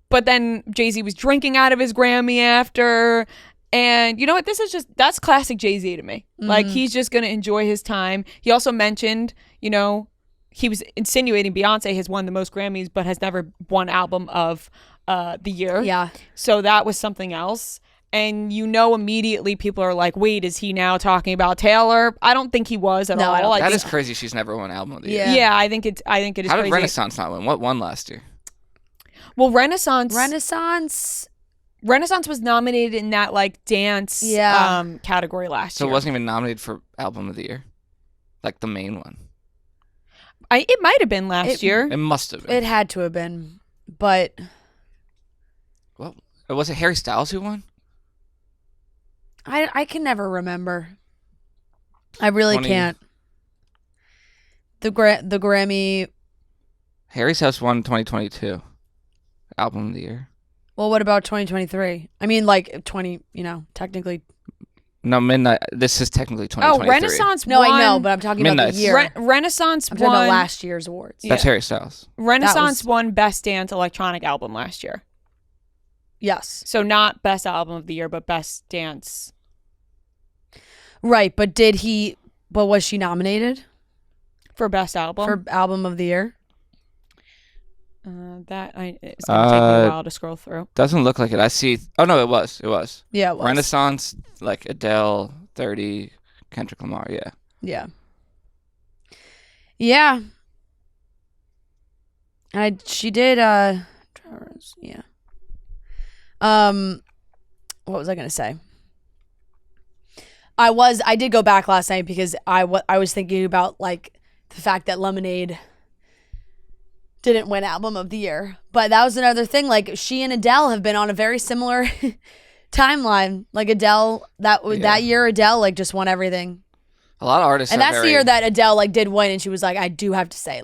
But then Jay-Z was drinking out of his Grammy after. And you know what? That's classic Jay-Z to me. Mm-hmm. Like he's just going to enjoy his time. He also mentioned, he was insinuating Beyonce has won the most Grammys, but has never won album of the year. Yeah. So that was something else. And immediately people are like, wait, is he now talking about Taylor? I don't think he was at all. That is crazy. She's never won album of the year. Yeah, I think it is How crazy. How did Renaissance not win? What won last year? Well, Renaissance was nominated in that dance category last year. So it wasn't even nominated for album of the year? Like the main one? It might have been last year. It must have been. It had to have been. But well, was it Harry Styles who won? I can never remember. I really can't. The Grammy. Harry's House won 2022 album of the year. Well, what about 2023? I mean, technically. No, Midnight. This is technically 2023. Oh, Renaissance won. No, I know, but I'm talking about the year. Renaissance I'm won. talking about last year's awards. That's Harry Styles. Renaissance won Best Dance Electronic Album last year. Yes. So not Best Album of the Year, but Best Dance. Right, but was she nominated? For Best Album? For Album of the Year? It's going to take me a while to scroll through. Doesn't look like it. I see. Oh, no, it was. Yeah, it was. Renaissance, Adele, 30, Kendrick Lamar, yeah. Yeah. Yeah. She did, yeah. What was I going to say? I did go back last night because I was thinking about the fact that Lemonade didn't win album of the year. But that was another thing. She and Adele have been on a very similar timeline. Adele, that year Adele just won everything. A lot of artists. And that's the year that Adele did win, and she was like, I do have to say,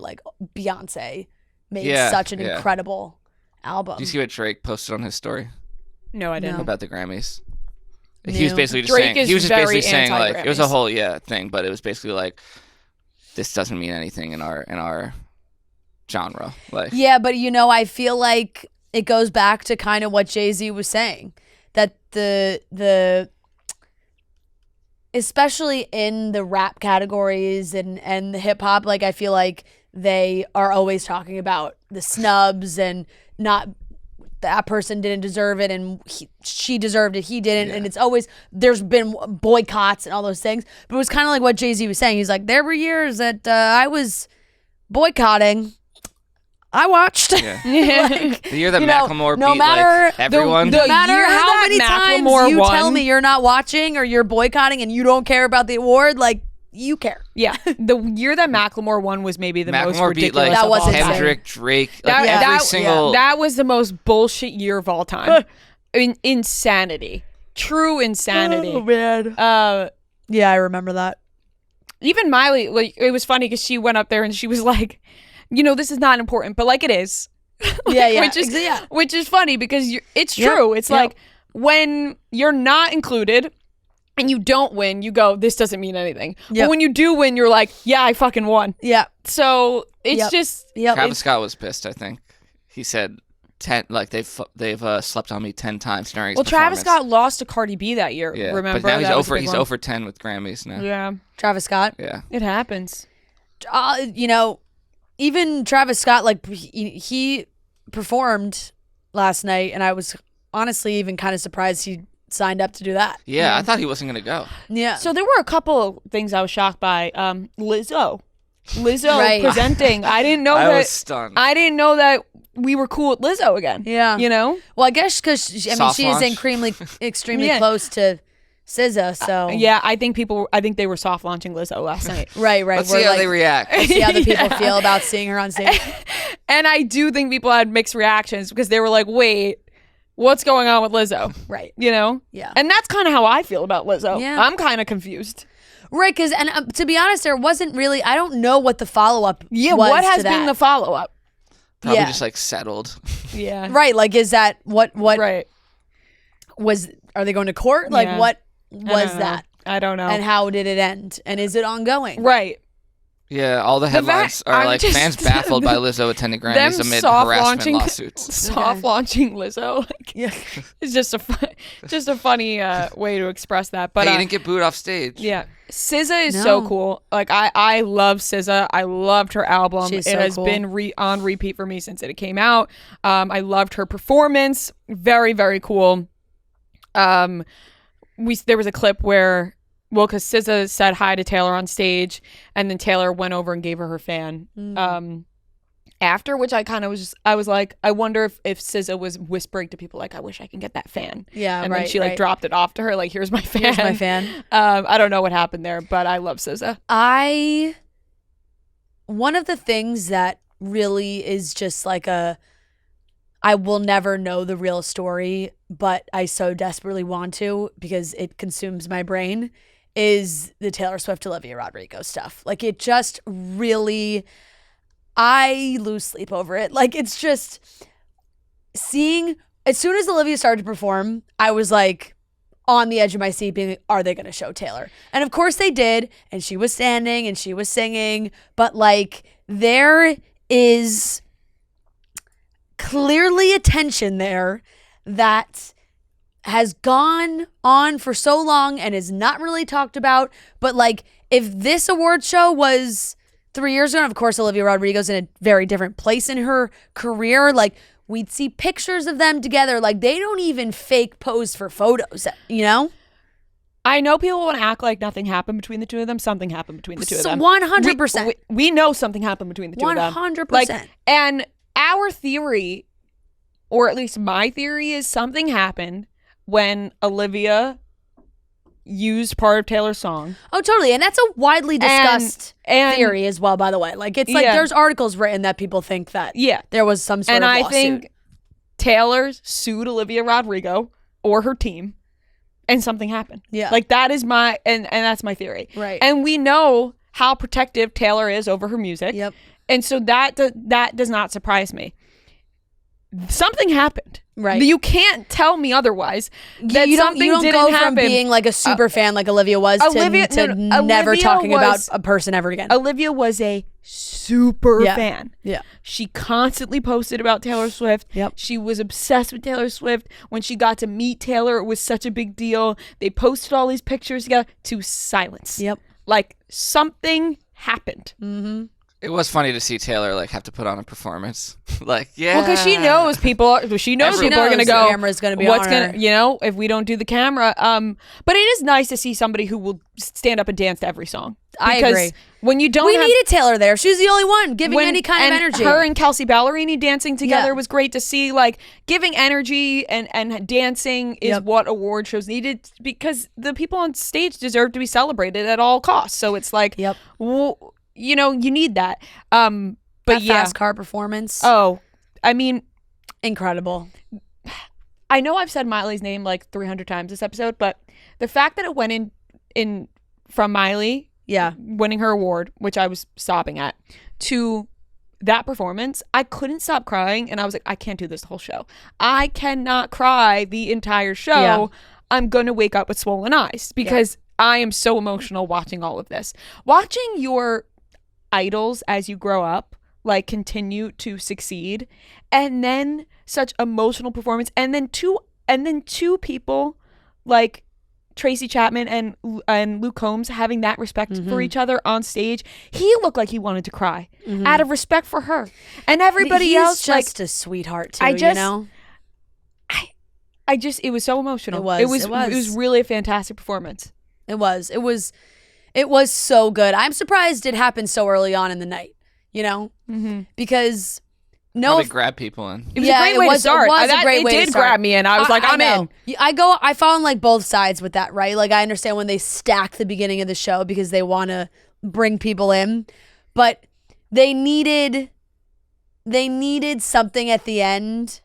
Beyonce made such an incredible album. Do you see what Drake posted on his story? No, I didn't. About the Grammys. No. He was basically just saying. He was just basically saying it was a whole thing, but it was basically this doesn't mean anything in our genre. Yeah, but I feel like it goes back to kind of what Jay-Z was saying, that the especially in the rap categories and the hip hop, I feel like they are always talking about the snubs and not that person didn't deserve it and she deserved it, he didn't. And it's always, there's been boycotts and all those things. But it was kind of like what Jay-Z was saying. He's like, there were years that I was boycotting. I watched. Yeah. The year that Macklemore beat everyone. No matter how many Macklemore times you won. tell me you're not watching or you're boycotting and you don't care about the award, you care. Yeah. The year that Macklemore won was maybe the most ridiculous. That was Kendrick, Drake, every single. That was the most bullshit year of all time. Insanity. True insanity. Oh, man. Yeah, I remember that. even Miley, like, it was funny because she went up there and she was like, this is not important, but like it is. Like, which is funny because it's true. It's like when you're not included and you don't win, you go, this doesn't mean anything. But when you do win, you're like, yeah, I fucking won. Yeah. So it's just. Travis Scott was pissed, I think. He said 10, like they've slept on me 10 times during his performance. Travis Scott lost to Cardi B that year. Yeah. Remember? But now he's over 10 with Grammys now. Yeah. Travis Scott? Yeah. It happens. Even Travis Scott, like he performed last night, and I was honestly even kind of surprised he signed up to do that. Yeah, I thought he wasn't gonna go. Yeah. So there were a couple things I was shocked by. Lizzo presenting. I didn't know that. I was stunned. I didn't know that we were cool with Lizzo again. Yeah. Well, I guess because she is extremely close to SZA. So I think they were soft launching Lizzo last night. Right. Let's see how they react. Let's see how the people feel about seeing her on stage. And I do think people had mixed reactions because they were like, wait, what's going on with Lizzo? Right. Yeah. And that's kind of how I feel about Lizzo. Yeah. I'm kind of confused. Right, because to be honest, there wasn't really. I don't know what the follow-up. Yeah, was what has to that. been the follow-up? Probably just like settled. Yeah. Right, like is that what? Right. Was are they going to court? Like what was that? I don't know. And how did it end? And is it ongoing? Right. Yeah, all the headlines are like fans baffled by Lizzo attending Grammys amid harassment lawsuits. Soft launching Lizzo. It's just a funny way to express that. But you didn't get booed off stage. Yeah. SZA is so cool. Like I love SZA. I loved her album. She's it has been on repeat for me since it came out. I loved her performance. Very, very cool. There was a clip where, because SZA said hi to Taylor on stage, and then Taylor went over and gave her fan after, which I kind of I was like, I wonder if SZA was whispering to people like, I wish I can get that fan. Yeah, and then she dropped it off to her, like, here's my fan. Here's my fan. I don't know what happened there, but I love SZA. One of the things that really is just like I will never know the real story, but I so desperately want to because it consumes my brain, is the Taylor Swift Olivia Rodrigo stuff. Like, it just really, I lose sleep over it. Like, it's just seeing, as soon as Olivia started to perform, I was like on the edge of my seat being like, are they going to show Taylor? And of course they did. And she was standing and she was singing, but like there is clearly a tension there that has gone on for so long and is not really talked about. But like, if this award show was 3 years ago, and of course Olivia Rodrigo's in a very different place in her career, like we'd see pictures of them together. Like, they don't even fake pose for photos, you know? I know people want to act like nothing happened between the two of them. Something happened between the two of them. 100%. We know something happened between the two of them. 100%. Like, and our theory, or at least my theory, is something happened when Olivia used part of Taylor's song. Oh, totally. And that's a widely discussed theory as well, by the way. Like, it's like there's articles written that people think that there was some sort of lawsuit. And I think Taylor sued Olivia Rodrigo or her team, and something happened. Yeah. Like, that is my, and that's my theory. Right. And we know how protective Taylor is over her music. Yep. And so that does not surprise me. Something happened. Right. You can't tell me otherwise. That you don't didn't go happen. From being like a super fan like Olivia was to never talking about a person ever again. Olivia was a super fan. Yeah. She constantly posted about Taylor Swift. Yep. She was obsessed with Taylor Swift. When she got to meet Taylor, it was such a big deal. They posted all these pictures together to silence. Yep. Like, something happened. Mm-hmm. It was funny to see Taylor like have to put on a performance. Like, well, because she knows people are going to go. The camera's going to be what's on her. Gonna, if we don't do the camera. But it is nice to see somebody who will stand up and dance to every song. I agree. When you don't, we needed Taylor there. She's the only one giving any kind of energy. Her and Kelsey Ballerini dancing together was great to see. Like, giving energy and dancing is what award shows needed, because the people on stage deserve to be celebrated at all costs. So it's like, well, you know, you need that. But that fast car performance. Oh, I mean, incredible. I know I've said Miley's name like 300 times this episode, but the fact that it went in from Miley winning her award, which I was sobbing at, to that performance, I couldn't stop crying, and I was like, I can't do this the whole show. I cannot cry the entire show. Yeah. I'm gonna wake up with swollen eyes because I am so emotional watching all of this. Watching your idols as you grow up, like, continue to succeed, and then such emotional performance, and then two people like Tracy Chapman and Luke Combs having that respect for each other on stage. He looked like he wanted to cry out of respect for her, and everybody else just a sweetheart too. You know, it was so emotional. It was really a fantastic performance. It was so good. I'm surprised it happened so early on in the night. You know, because. No, grab people in. It was a great way to start. It did grab me in. I was like, I'm in. I found like both sides with that, right? Like, I understand when they stack the beginning of the show because they want to bring people in, but they needed something at the end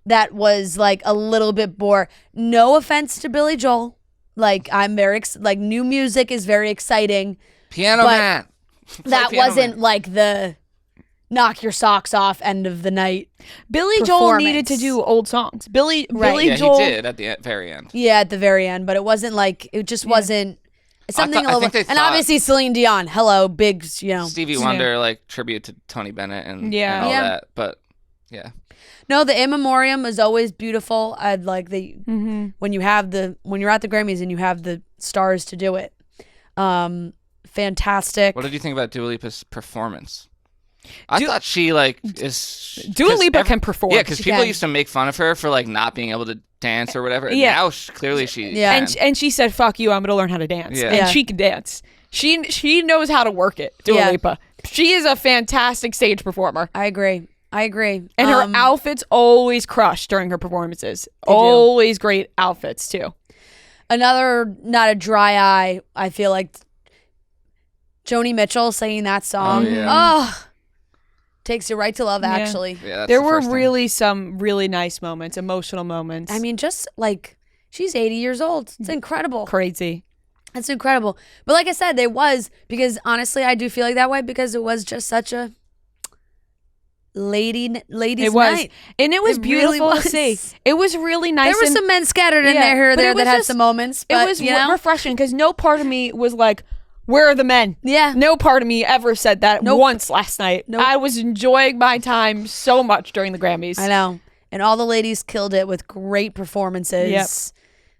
that was like a little bit more. No offense to Billy Joel, like, I'm very like, new music is very exciting. Piano Man. That wasn't like the knock your socks off end of the night. Billy Joel needed to do old songs. Billy Joel, he did at the very end. Yeah, at the very end, but it wasn't like, it just wasn't something a little. And obviously Celine Dion, hello, big, Stevie Wonder, like, tribute to Tony Bennett and all that. But no, the In Memoriam is always beautiful. I'd like when you're at the Grammys and you have the stars to do it. Fantastic. What did you think about Dua Lipa's performance? I thought she is. Dua Lipa can perform. Yeah, because people used to make fun of her for like not being able to dance or whatever. And now clearly she can. And she said, "Fuck you, I'm gonna learn how to dance." Yeah. And she can dance. She knows how to work it. Dua Lipa. She is a fantastic stage performer. I agree. And her outfits always crush during her performances. Always great outfits too. Another not a dry eye. I feel like Joni Mitchell singing that song. Takes you right to love, actually. Yeah, there were really some really nice moments, emotional moments. I mean, just like, she's 80 years old. It's incredible. Crazy. It's incredible. But like I said, there was, because honestly, I do feel like that way because it was just such a ladies' night. And it was beautiful to see. It was really nice. There were some men scattered in there here or there that had some moments. But, it was refreshing because no part of me was like, where are the men? Yeah. No part of me ever said that once last night. I was enjoying my time so much during the Grammys. I know. And all the ladies killed it with great performances. Yep.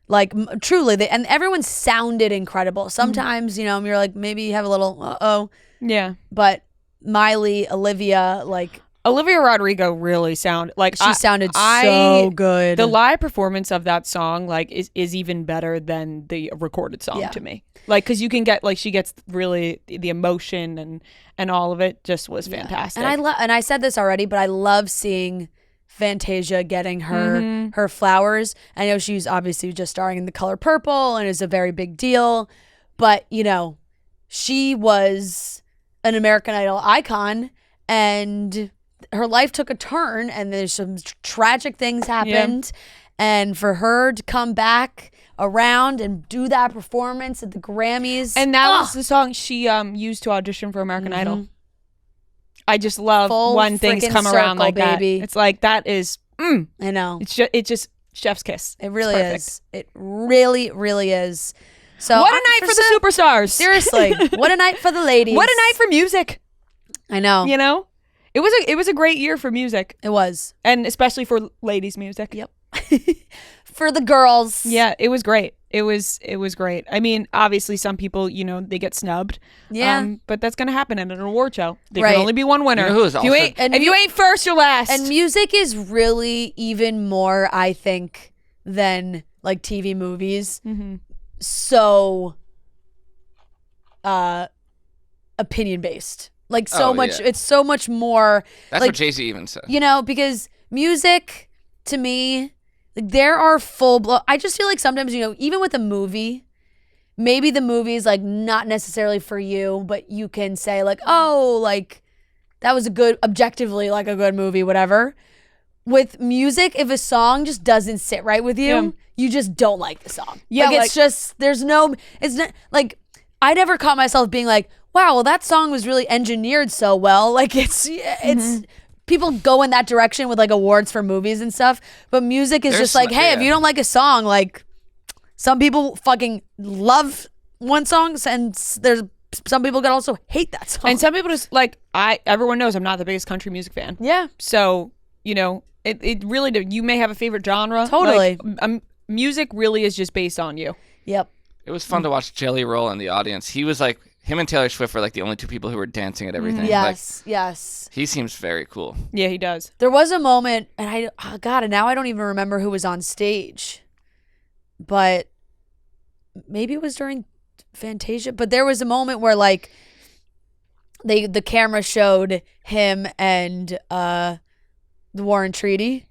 Like, truly. And everyone sounded incredible. Sometimes, you're like, maybe you have a little, uh-oh. Yeah. But Miley, Olivia, like... Olivia Rodrigo really sounded like she sounded so good. The live performance of that song is even better than the recorded song to me. Like, because you can get, like, she gets really the emotion and all of it just was fantastic. And I said this already, but I love seeing Fantasia getting her flowers. I know she's obviously just starring in The Color Purple and is a very big deal, but she was an American Idol icon, and her life took a turn, and there's some tragic things happened, and for her to come back around and do that performance at the Grammys, and that was the song she used to audition for American Idol. I just love when things come around like baby. That. It's like, that is I know, it's just chef's kiss. It really is. It really, really is. So what a night for the superstars. Seriously, what a night for the ladies. What a night for music. I know. It was a great year for music. It was. And especially for ladies' music. Yep. For the girls. Yeah, it was great. It was great. I mean, obviously some people, they get snubbed. Yeah. But that's going to happen at an award show. There can only be one winner. Who is if you ain't first, you're last. And music is really even more, I think, than like TV movies. Mm-hmm. So opinion based. Like, so much, it's so much more. That's like, what Jay-Z even said. Because music, to me, like, there are I just feel like sometimes, even with a movie, maybe the movie is like not necessarily for you, but you can say like, oh, like, that was objectively like a good movie, whatever. With music, if a song just doesn't sit right with you, you just don't like the song. Yeah. Like, it's just, it's not like, I never caught myself being like, wow, well, that song was really engineered so well. Like it's people go in that direction with like awards for movies and stuff, but music is just like, hey, if you don't like a song, like some people fucking love one song and there's some people can also hate that song. And some people just like, everyone knows I'm not the biggest country music fan. Yeah. So, you know, it really, you may have a favorite genre. Totally. Like, music really is just based on you. Yep. It was fun to watch Jelly Roll in the audience. He was like, him and Taylor Swift were like the only two people who were dancing at everything. Yes, like, yes. He seems very cool. Yeah, he does. There was a moment, and and now I don't even remember who was on stage, but maybe it was during Fantasia. But there was a moment where like the camera showed him and the Warren Treaty.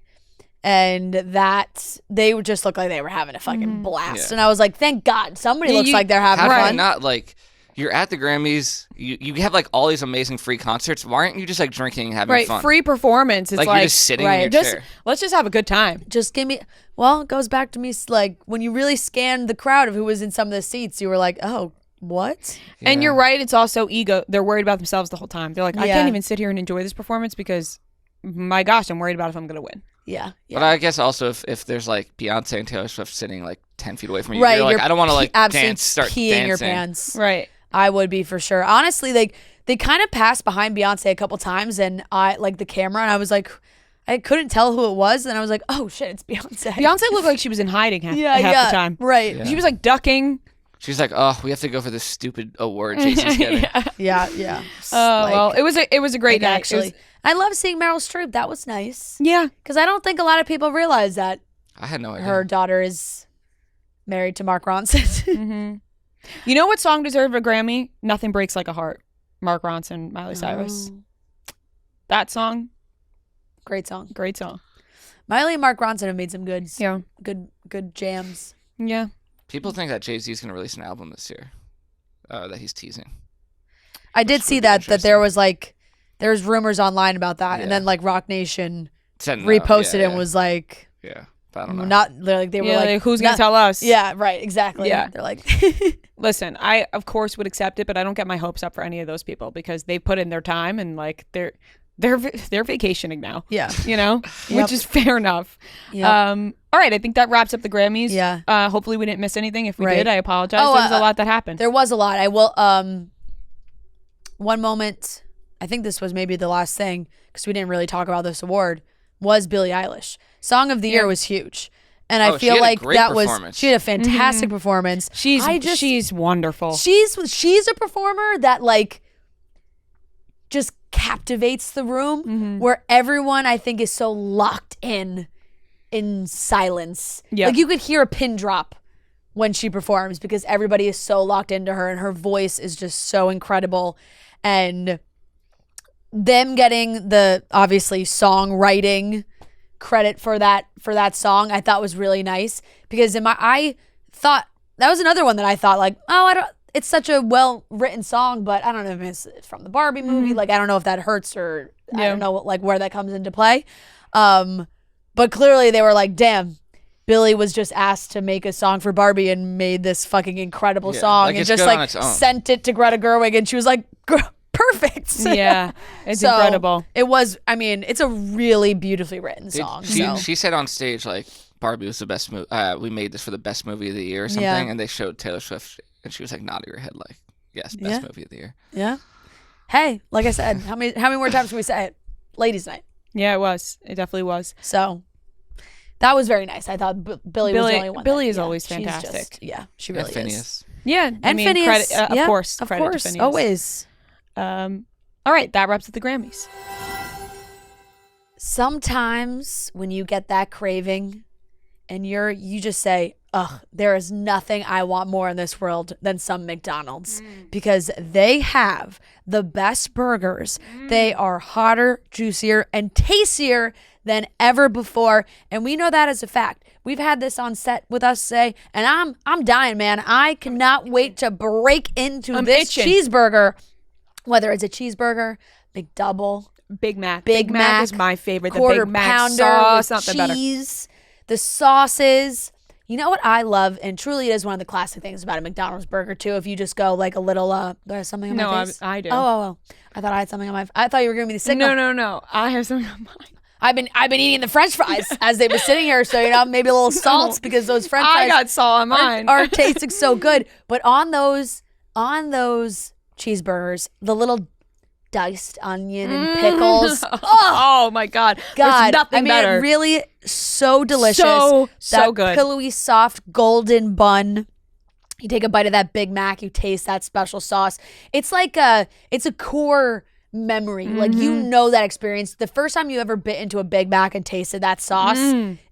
And that they would just look like they were having a fucking blast. And I was like, thank God, somebody looks like they're having fun. Not like, you're at the Grammys, you have like all these amazing free concerts. Why aren't you just like drinking and having fun? Free performance. It's like you're just sitting in your chair. Let's just have a good time. Just give me, well, it goes back to me like when you really scanned the crowd of who was in some of the seats, you were like, oh, what? Yeah. And you're right, it's also ego. They're worried about themselves the whole time. They're like, I can't even sit here and enjoy this performance because, my gosh, I'm worried about if I'm going to win. Yeah. But I guess also if there's like Beyonce and Taylor Swift sitting like 10 feet away from you, right, you're like, I don't want to like dance, start peeing dancing. your pants. Right. I would be for sure. Honestly, like they kind of passed behind Beyonce a couple times and I like the camera and I was like, I couldn't tell who it was. And I was like, oh shit, it's Beyonce. Beyonce looked like she was in hiding half the time. Right. Yeah. She was like ducking. She's like, oh, we have to go for this stupid award Jason's getting. Yeah. Well, it was a great night. Actually. I love seeing Meryl Streep. That was nice. Yeah. Because I don't think a lot of people realize that I had no idea. her daughter is married to Mark Ronson. You know what song deserved a Grammy? Nothing Breaks Like a Heart. Mark Ronson, Miley Cyrus. That song. Great song. Great song. Miley and Mark Ronson have made some good jams. Yeah. People think that Jay-Z's going to release an album this year that he's teasing. I did see that there was like, there's rumors online about that. And then like Rock Nation reposted it and was like, yeah, but I don't know. They were like, who's going to tell us? Yeah, right, exactly. Yeah. They're like, listen, I of course would accept it, but I don't get my hopes up for any of those people because they put in their time and like they're vacationing now. Yeah. You know, which is fair enough. Yep. All right, I think that wraps up the Grammys. Yeah. Hopefully we didn't miss anything. If we did, I apologize. Oh, there was a lot that happened. There was a lot. I will. One moment, I think this was maybe the last thing because we didn't really talk about this award, was Billie Eilish. Song of the Year was huge. And I feel like she had a fantastic performance. She's wonderful. She's a performer that like just captivates the room where everyone I think is so locked in silence. Yeah. Like you could hear a pin drop when she performs because everybody is so locked into her and her voice is just so incredible. And them getting the obviously songwriting credit for that song I thought was really nice because I thought that was another one that I thought like, it's such a well-written song, but I don't know if it's from the Barbie movie. Like, I don't know if that hurts or I don't know like where that comes into play. But clearly they were like, damn, Billie was just asked to make a song for Barbie and made this fucking incredible song and just like sent it to Greta Gerwig and she was like, perfect. Yeah, it's incredible. It was, I mean, it's a really beautifully written song. She said on stage like, Barbie was the best movie. We made this for the best movie of the year or something. Yeah. And they showed Taylor Swift and she was like nodding her head like, yes, best movie of the year. Yeah. Hey, like I said, how many more times can we say it? Ladies' night. Yeah, it was. It definitely was. So that was very nice. I thought Billie was the only one. Billie is always fantastic. She really Phineas. is. Yeah, and Phineas. Of course, always. All right, that wraps up the Grammys. Sometimes when you get that craving and you just say, ugh, there is nothing I want more in this world than some McDonald's because they have the best burgers. They are hotter, juicier, and tastier than ever before. And we know that as a fact. We've had this on set with us today, and I'm dying, man. I cannot wait to break into this cheeseburger, whether it's a cheeseburger, McDouble, Big Mac. Big Mac is my favorite. Quarter the Big Mac pounder sauce, with something cheese, the sauces. You know what I love, and truly it is one of the classic things about a McDonald's burger too. If you just go like a little, do I have something on my face? No, I do. Oh. I thought I had something on my. I thought you were giving me the signal. No. I have something on mine. I've been eating the French fries as they were sitting here, so maybe a little salt because those French fries I got salt on mine. are tasting so good. But on those cheeseburgers, the little diced onion and pickles. Oh my God. There's nothing better. It really so delicious. So that good. Pillowy, soft, golden bun. You take a bite of that Big Mac, you taste that special sauce. It's like it's a core memory. Like, you know that experience. The first time you ever bit into a Big Mac and tasted that sauce,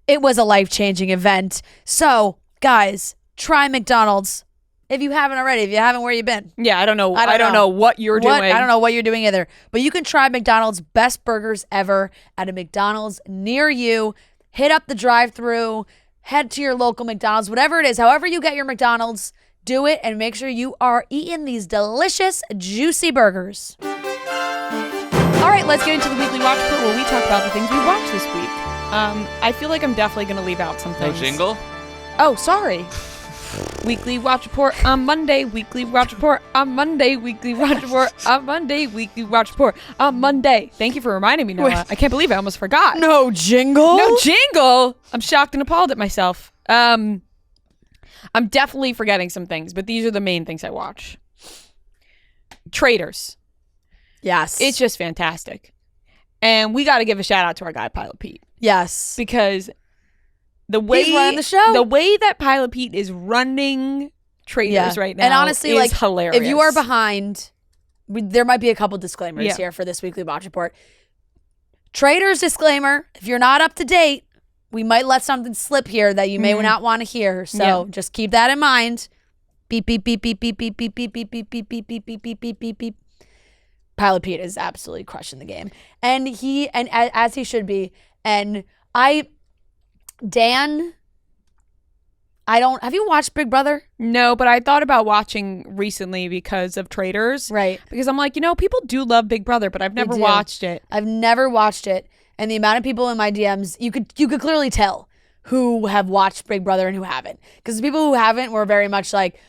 it was a life-changing event. So, guys, try McDonald's. If you haven't already, if you haven't, where you been? Yeah, I don't know. I don't know what you're doing. I don't know what you're doing either. But you can try McDonald's best burgers ever at a McDonald's near you. Hit up the drive-thru. Head to your local McDonald's. Whatever it is, however you get your McDonald's, do it and make sure you are eating these delicious, juicy burgers. All right, let's get into the weekly watch report where we talk about the things we watched this week. I feel like I'm definitely going to leave out some things. No jingle? Oh, sorry. Weekly watch report on Monday. Weekly watch report on Monday. Weekly watch report on Monday. Weekly watch report on Monday. Thank you for reminding me, Noah. Wait. I can't believe I almost forgot. No jingle? No jingle. I'm shocked and appalled at myself. I'm definitely forgetting some things, but these are the main things I watch. Traitors. Yes. It's just fantastic. And we got to give a shout out to our guy, Pilot Pete. Yes. Because the way he's running the show. The way that Pilot Pete is running Traitors right now, and honestly, is like, hilarious. If you are behind, there might be a couple disclaimers here for this weekly watch report. Traitors disclaimer: if you're not up to date, we might let something slip here that you may not want to hear. So just keep that in mind. Beep beep beep beep beep beep beep beep beep beep beep beep beep beep beep beep beep beep. Pilot Pete is absolutely crushing the game, and as he should be. And Dan, have you watched Big Brother? No, but I thought about watching recently because of Traitors. Right. Because I'm like, people do love Big Brother, but I've never watched it. I've never watched it. And the amount of people in my DMs, you could clearly tell who have watched Big Brother and who haven't. Because the people who haven't were very much like,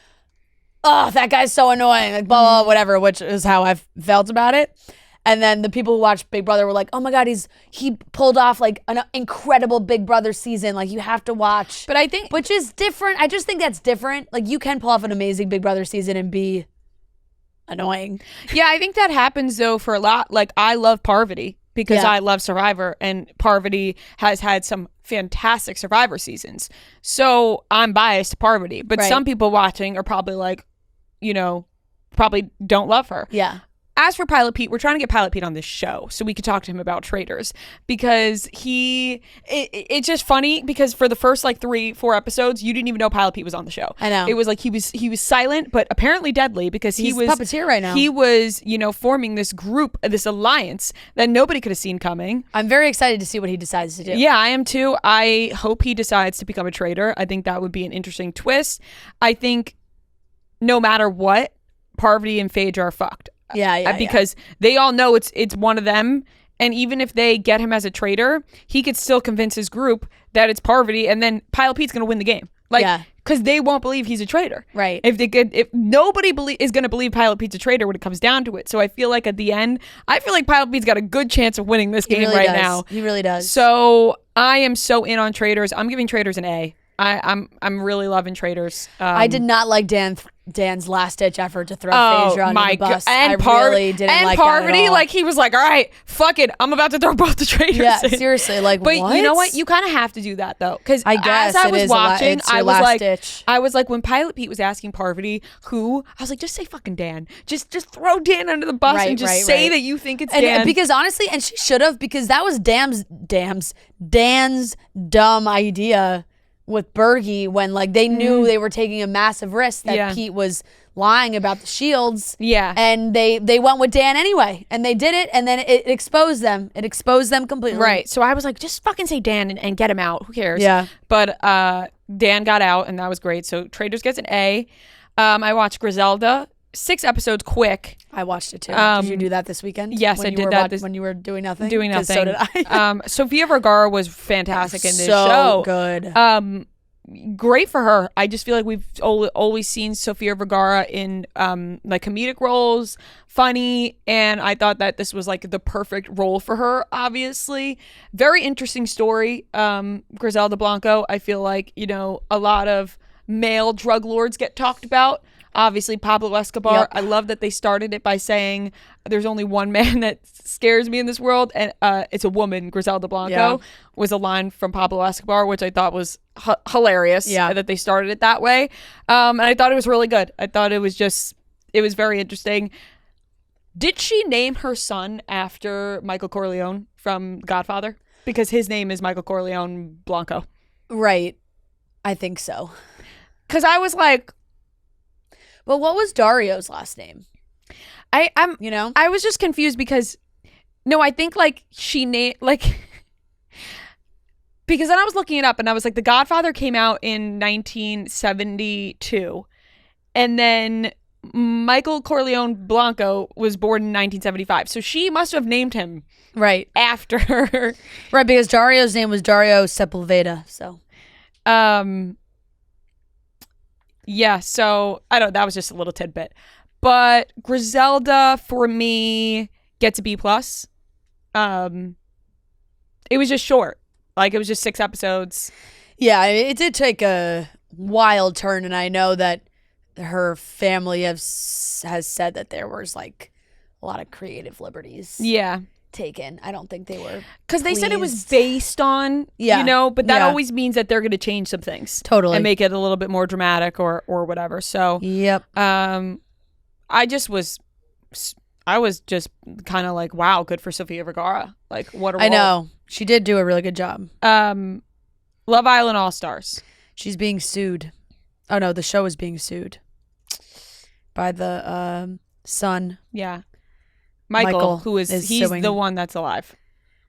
oh, that guy's so annoying, like blah, blah, blah, whatever, which is how I've felt about it. And then the people who watched Big Brother were like, oh my God, he pulled off like an incredible Big Brother season. Like, you have to watch. But I think, which is different. I just think that's different. Like, you can pull off an amazing Big Brother season and be annoying. Yeah, I think that happens though for a lot. Like, I love Parvati because I love Survivor, and Parvati has had some fantastic Survivor seasons. So I'm biased to Parvati, but some people watching are probably like, probably don't love her. Yeah. As for Pilot Pete, we're trying to get Pilot Pete on this show so we could talk to him about Traitors, because it's just funny because for the first like 3-4 episodes, you didn't even know Pilot Pete was on the show. I know. It was like he was silent, but apparently deadly because he's a puppeteer right now. He was, forming this group, this alliance that nobody could have seen coming. I'm very excited to see what he decides to do. Yeah, I am too. I hope he decides to become a traitor. I think that would be an interesting twist. I think no matter what, Parvati and Phaedra are fucked. Because they all know it's one of them, and even if they get him as a traitor, he could still convince his group that it's Parvati, and then Pilot Pete's gonna win the game. Because they won't believe he's a traitor. Right. If nobody is gonna believe Pilot Pete's a traitor when it comes down to it. So I feel like at the end, Pilot Pete's got a good chance of winning this game right now. He really does. So I am so in on Traitors. I'm giving Traitors an A. I'm really loving Traitors. I did not like Dan's last ditch effort to throw Phaedra under the bus. And really didn't like Parvati, that at all. like, he was like, all right, fuck it, I'm about to throw both the traitors in. Seriously, like, but what? you know what? You kind of have to do that though, because I guess as I was watching, I was like, when Pilot Pete was asking Parvati who, I was like, just say fucking Dan, just throw Dan under the bus and just say that you think it's Dan. Because honestly, and she should have, because that was Dan's dumb idea with Bergie when like they knew they were taking a massive risk that Pete was lying about the shields. Yeah. And they went with Dan anyway, and they did it, and then it exposed them. It exposed them completely. Right. So I was like, just fucking say Dan and get him out. Who cares? Yeah. But Dan got out, and that was great. So Traitors gets an A. I watched Griselda. 6 episodes quick. I watched it too. Did you do that this weekend? Yes, I did that. When you were doing nothing? Doing nothing. So did I. Sofia Vergara was fantastic in this show. So good. great for her. I just feel like we've always seen Sofia Vergara in like comedic roles, funny, and I thought that this was like the perfect role for her. Obviously, very interesting story. Griselda Blanco. I feel like, you know, a lot of male drug lords get talked about. Obviously, Pablo Escobar. Yep. I love that they started it by saying there's only one man that scares me in this world, and it's a woman. Griselda Blanco was a line from Pablo Escobar, which I thought was hilarious. Yeah, that they started it that way, and I thought it was really good. I thought it was very interesting. Did she name her son after Michael Corleone from Godfather? Because his name is Michael Corleone Blanco. Right, I think so. Because I was like. But what was Dario's last name? I was just confused because I think like she named like because then I was looking it up and I was like, The Godfather came out in 1972 and then Michael Corleone Blanco was born in 1975. So she must have named him right after her. Right, because Dario's name was Dario Sepulveda. So yeah, so I don't know, that was just a little tidbit. But Griselda for me gets a B+. It was just short. Like it was just 6 episodes. Yeah, it did take a wild turn, and I know that her family has said that there was like a lot of creative liberties. Yeah. Taken. I don't think they were because they said it was based on but that always means that they're going to change some things totally and make it a little bit more dramatic or whatever. So I was just kind of like, wow, good for Sofia Vergara. Like what a role. I know she did do a really good job. Love Island All Stars. She's being sued. Oh no, the show is being sued by the son. Yeah. Michael, who he's suing, the one that's alive,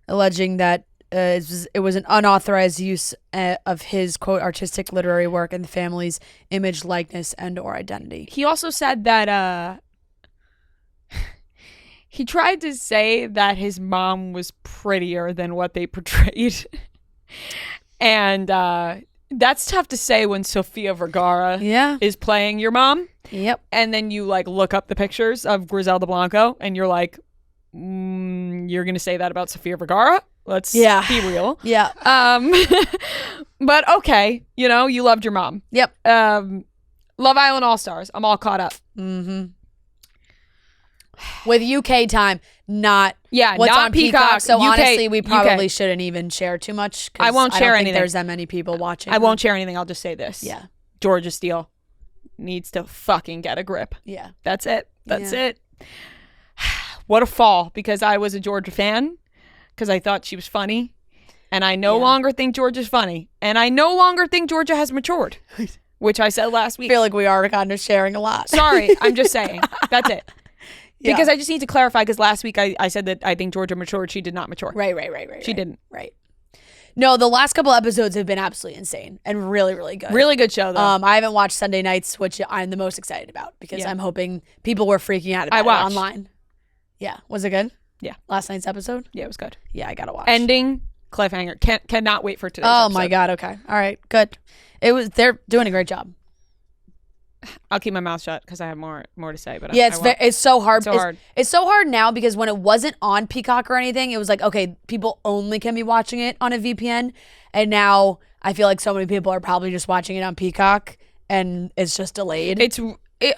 alleging that it was an unauthorized use of his quote artistic literary work and the family's image, likeness, and or identity. He also said that he tried to say that his mom was prettier than what they portrayed, and that's tough to say when Sofia Vergara is playing your mom. Yep. And then you like look up the pictures of Griselda Blanco and you're like, you're going to say that about Sofia Vergara? Let's be real. Yeah. But okay, you loved your mom. Yep. Love Island All Stars. I'm all caught up. Mm-hmm. With UK time, not what's not on Peacock. So UK, honestly, we probably shouldn't even share too much. I won't share anything. There's that many people watching. I won't share anything. I'll just say this. Yeah. Georgia Steele needs to fucking get a grip. Yeah. That's it. That's it. What a fall, because I was a Georgia fan because I thought she was funny. And I no longer think Georgia's funny. And I no longer think Georgia has matured, which I said last week. I feel like we are kind of sharing a lot. Sorry. I'm just saying. That's it. Because I just need to clarify, because last week I said that I think Georgia matured. She did not mature. Right. She didn't. Right. No, the last couple episodes have been absolutely insane and really, really good. Really good show, though. I haven't watched Sunday Nights, which I'm the most excited about because I'm hoping people were freaking out about it online. Yeah. Was it good? Yeah. Last night's episode? Yeah, it was good. Yeah, I gotta watch. Ending, cliffhanger. Cannot wait for today's episode. My God. Okay. All right. Good. They're doing a great job. I'll keep my mouth shut because I have more to say. But it's so hard. It's so hard now because when it wasn't on Peacock or anything, it was like, okay, people only can be watching it on a VPN, and now I feel like so many people are probably just watching it on Peacock, and it's just delayed.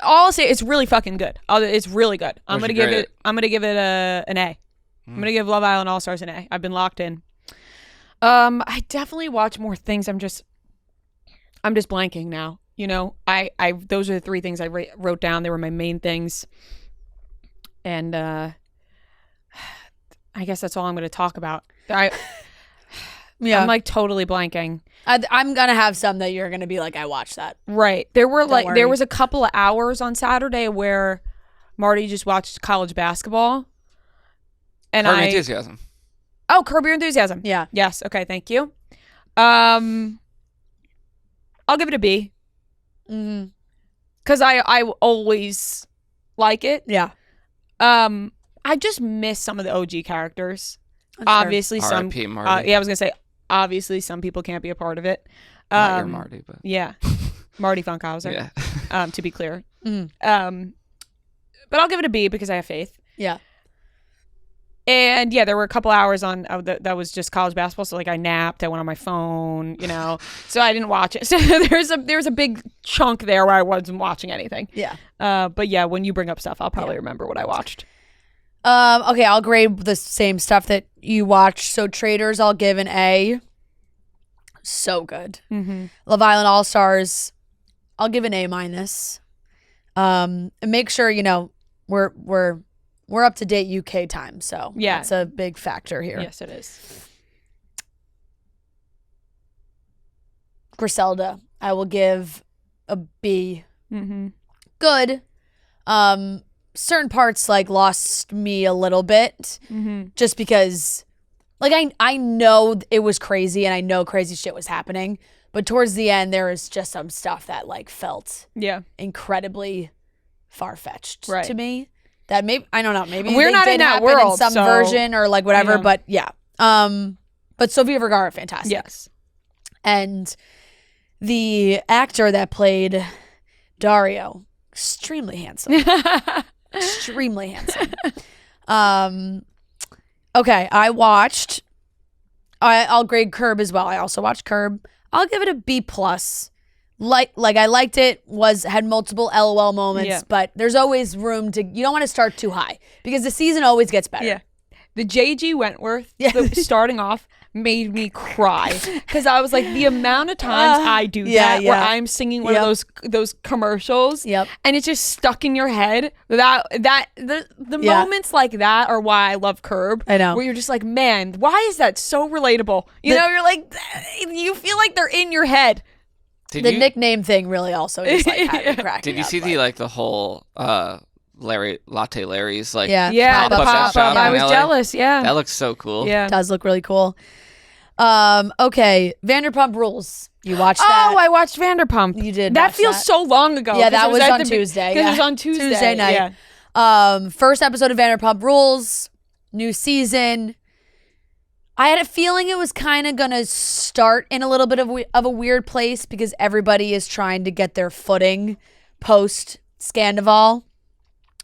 I'll say it's really fucking good. It's really good. I'm gonna give it an A. I'm gonna give Love Island All Stars an A. I've been locked in. I definitely watch more things. I'm just blanking now. I those are the 3 things I wrote down. They were my main things. And I guess that's all I'm going to talk about. I'm like totally blanking. I'm going to have some that you're going to be like, I watched that. Right. There was a couple of hours on Saturday where Marty just watched college basketball. And Curb Your Enthusiasm. Oh, Curb Your Enthusiasm. Yeah. Yes. Okay. Thank you. I'll give it a B. Because I always like it. Yeah. I just miss some of the OG characters. Obviously, some. Marty. I was gonna say, obviously, some people can't be a part of it. Not your Marty, but yeah, Marty Funkhauser. Yeah. To be clear. But I'll give it a B because I have faith. Yeah. And yeah, there were a couple hours on that was just college basketball. So like I napped, I went on my phone, so I didn't watch it. So there's a big chunk there where I wasn't watching anything. Yeah. But yeah, when you bring up stuff, I'll probably remember what I watched. Okay, I'll grade the same stuff that you watched. So Traders, I'll give an A. So good. Mm-hmm. Love Island All Stars, I'll give an A-. And make sure we're up to date UK time, so that's a big factor here. Yes, it is. Griselda, I will give a B. Mm-hmm. Good. Certain parts lost me a little bit, just because I know it was crazy and I know crazy shit was happening, but towards the end there was just some stuff that felt incredibly far-fetched to me. That maybe I don't know. Maybe we're not in that world in some version or whatever. But yeah. But Sofia Vergara, fantastic. Yes. And the actor that played Dario, extremely handsome. Extremely handsome. Okay, I watched. I'll grade Curb as well. I also watched Curb. I'll give it a B+. I liked it, had multiple LOL moments, but there's always room you don't want to start too high because the season always gets better. Yeah. The J.G. Wentworth starting off made me cry because I was like, the amount of times I do that where I'm singing one of those commercials and it's just stuck in your head. The moments like that are why I love Curb. I know. Where you're just like, man, why is that so relatable? You're like, you feel like they're in your head. Nickname thing really also just had me cracking Did you up, see the whole Latte Larry's the pop-up shop I in was LA? jealous. Yeah, that looks so cool. Yeah, it does look really cool. Okay, Vanderpump Rules. You watched that? Oh, I watched Vanderpump. You did. That feels so long ago. Yeah, that was on Tuesday. Because it was on Tuesday night. Yeah. First episode of Vanderpump Rules, new season. I had a feeling it was kind of going to start in a little bit of a weird place because everybody is trying to get their footing post-Scandival,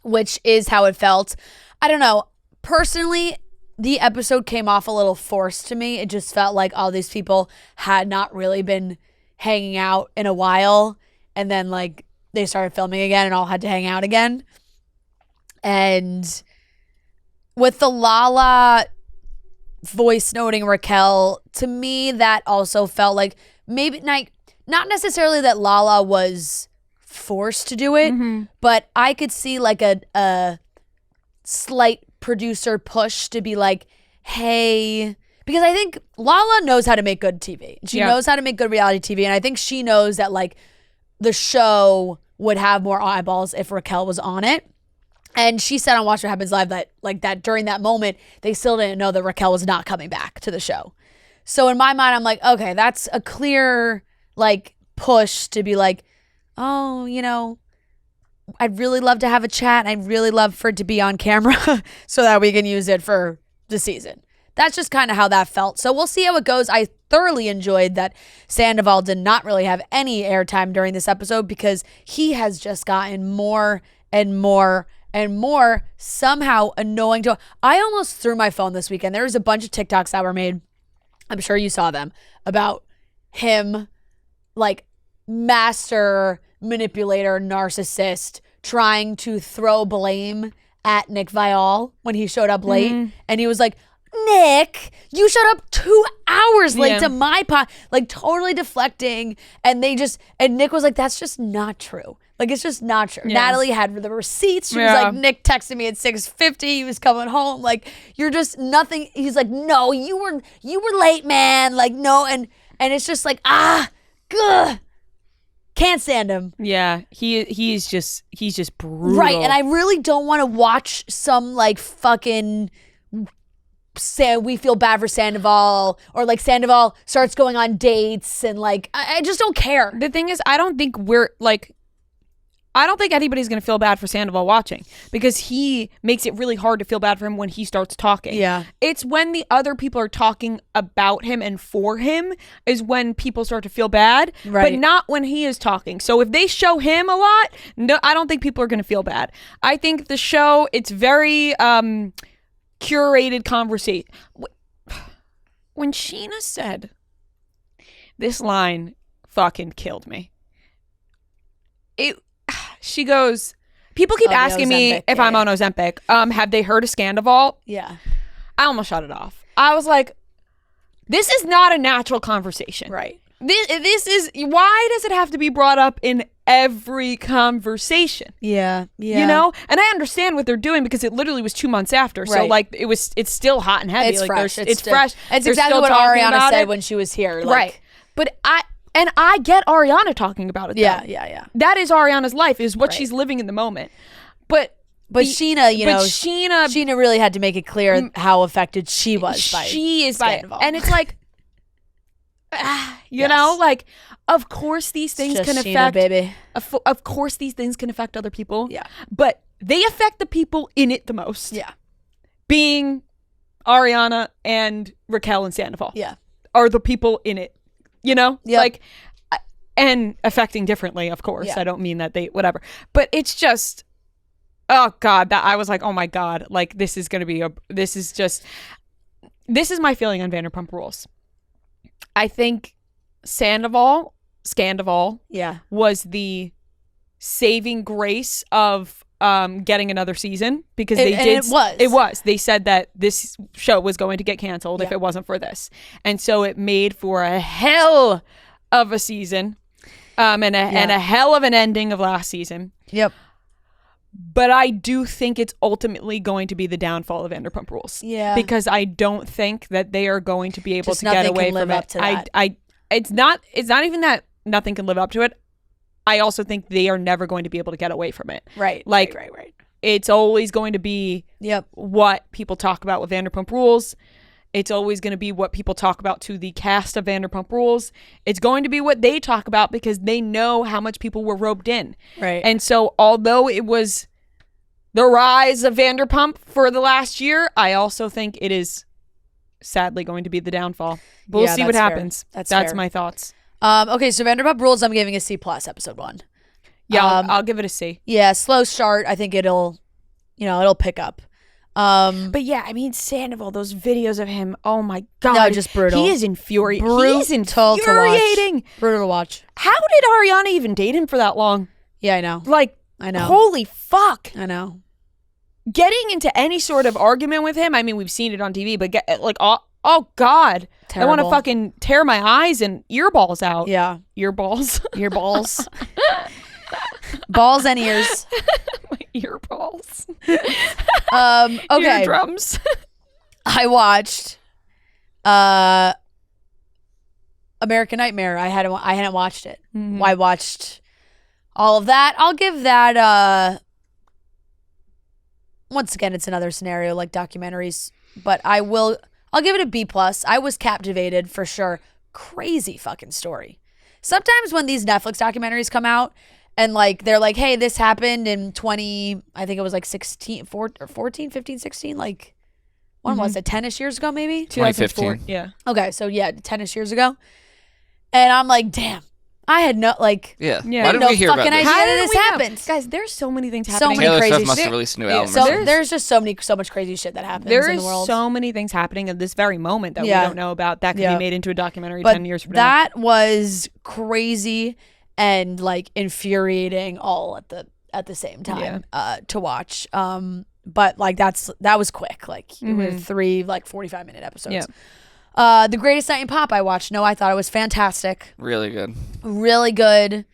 which is how it felt. I don't know. Personally, the episode came off a little forced to me. It just felt like all these people had not really been hanging out in a while. And then they started filming again and all had to hang out again. And with the Lala voice noting Raquel, to me that also felt like maybe not necessarily that Lala was forced to do it, but I could see a slight producer push to be like, hey, because I think Lala knows how to make good TV. She knows how to make good reality TV, and I think she knows that the show would have more eyeballs if Raquel was on it. And she said on Watch What Happens Live that that during that moment, they still didn't know that Raquel was not coming back to the show. So in my mind, I'm like, okay, that's a clear push to be like, oh, I'd really love to have a chat. I'd really love for it to be on camera so that we can use it for the season. That's just kind of how that felt. So we'll see how it goes. I thoroughly enjoyed that Sandoval did not really have any airtime during this episode because he has just gotten more and more and more somehow annoying to. I almost threw my phone this weekend. There was a bunch of TikToks that were made. I'm sure you saw them about him, master manipulator, narcissist, trying to throw blame at Nick Viall when he showed up late. And he was like, Nick, you showed up 2 hours late to my pod, totally deflecting. And Nick was like, that's just not true. It's just not true. Yeah. Natalie had the receipts. She was like, Nick texted me at 6:50. He was coming home. You're just nothing. He's like, no, you were late, man. No. And it's just gah. Can't stand him. Yeah, he's just brutal. Right, and I really don't want to watch some fucking say we feel bad for Sandoval or Sandoval starts going on dates and I just don't care. The thing is, I don't think we're I don't think anybody's going to feel bad for Sandoval watching because he makes it really hard to feel bad for him when he starts talking. Yeah. It's when the other people are talking about him and for him is when people start to feel bad, Right. but not when he is talking. So if they show him a lot, no, I don't think people are going to feel bad. I think the show, it's very curated conversation. When Sheena said, this line fucking killed me. She goes, people keep asking me if I'm on Ozempic. Have they heard of Scandival? Yeah. I almost shut it off. I was like, this is not a natural conversation. Right. This is, why does it have to be brought up in every conversation? Yeah. Yeah. You know? And I understand what they're doing because it literally was 2 months after. So Right. like it's still hot and heavy. It's like fresh. It's fresh. It's They're exactly still what talking Ariana about said it. when she was here. Like, Right. But I get Ariana talking about it. Yeah. though. Yeah. That is Ariana's life, is what Right. she's living in the moment. But Sheena, Sheena really had to make it clear how affected she was by she is by it. Scandival. And it's like, you know, like, of course these things Just can Sheena, affect, baby. of course these things can affect other people. Yeah. But they affect the people in it the most. Yeah. Being Ariana and Raquel and Sandoval. Yeah. Are the people in it, you know? Yep. Like, and affecting differently, of course. Yeah. I don't mean that they, whatever. But it's just, oh God, that I was like, oh my God, like this is my feeling on Vanderpump Rules. I think Scandival Yeah. was the saving grace of getting another season because it was. They said that this show was going to get canceled if it wasn't for this. And so it made for a hell of a season and a hell of an ending of last season. Yep. But I do think it's ultimately going to be the downfall of Vanderpump Rules. Yeah. Because I don't think that they are going to be able Just to get nothing away can live from up it. to that. It's not even that nothing can live up to it. I also think they are never going to be able to get away from it. Right. Like, right. It's always going to be what people talk about with Vanderpump Rules. It's always going to be what people talk about to the cast of Vanderpump Rules. It's going to be what they talk about because they know how much people were roped in. Right. And so although it was the rise of Vanderpump for the last year, I also think it is sadly going to be the downfall. But we'll see what happens. That's fair. fair. My thoughts. Okay, so Vanderpump Rules, I'm giving a C+ episode 1. Yeah, I'll give it a C. Yeah, slow start. I think it'll pick up. But yeah, I mean, Sandoval, those videos of him, oh my God. No, just brutal. He is infuriating. Brutal to watch. How did Ariana even date him for that long? Yeah, I know. Like, I know. Holy fuck. I know. Getting into any sort of argument with him, I mean, we've seen it on TV, but oh God. Terrible. I want to fucking tear my eyes and earballs out. Yeah. Earballs. Earballs. Balls and ears. My earballs. Okay. Eardrums. I watched American Nightmare. I hadn't watched it. Mm-hmm. I watched all of that. I'll give that once again, it's another scenario like documentaries, but I'll give it a B+. I was captivated for sure. Crazy fucking story. Sometimes when these Netflix documentaries come out and like they're like, hey, this happened in I think it was like 14, 15, 16, like when was it? 10ish years ago maybe? 2015. Yeah. Okay, so yeah, 10ish years ago. And I'm like, damn, I had no like Yeah. Yeah. Why did no we hear about fucking this? idea How that did this we know? happened. Guys, there's so many things So happening. many Taylor crazy Swift must shit. have released a new Yeah, album. so or there's- There's just so much crazy shit that happens There in is the world. so many things happening at this very moment that Yeah. we don't know about that could Yeah. be made into a documentary But 10 years from now. that was crazy and like infuriating all at the same time to watch. But like that was quick. Like it were 3 like 45-minute episodes. Yeah. The Greatest Night in Pop I watched. No, I thought it was fantastic. Really good. Really good.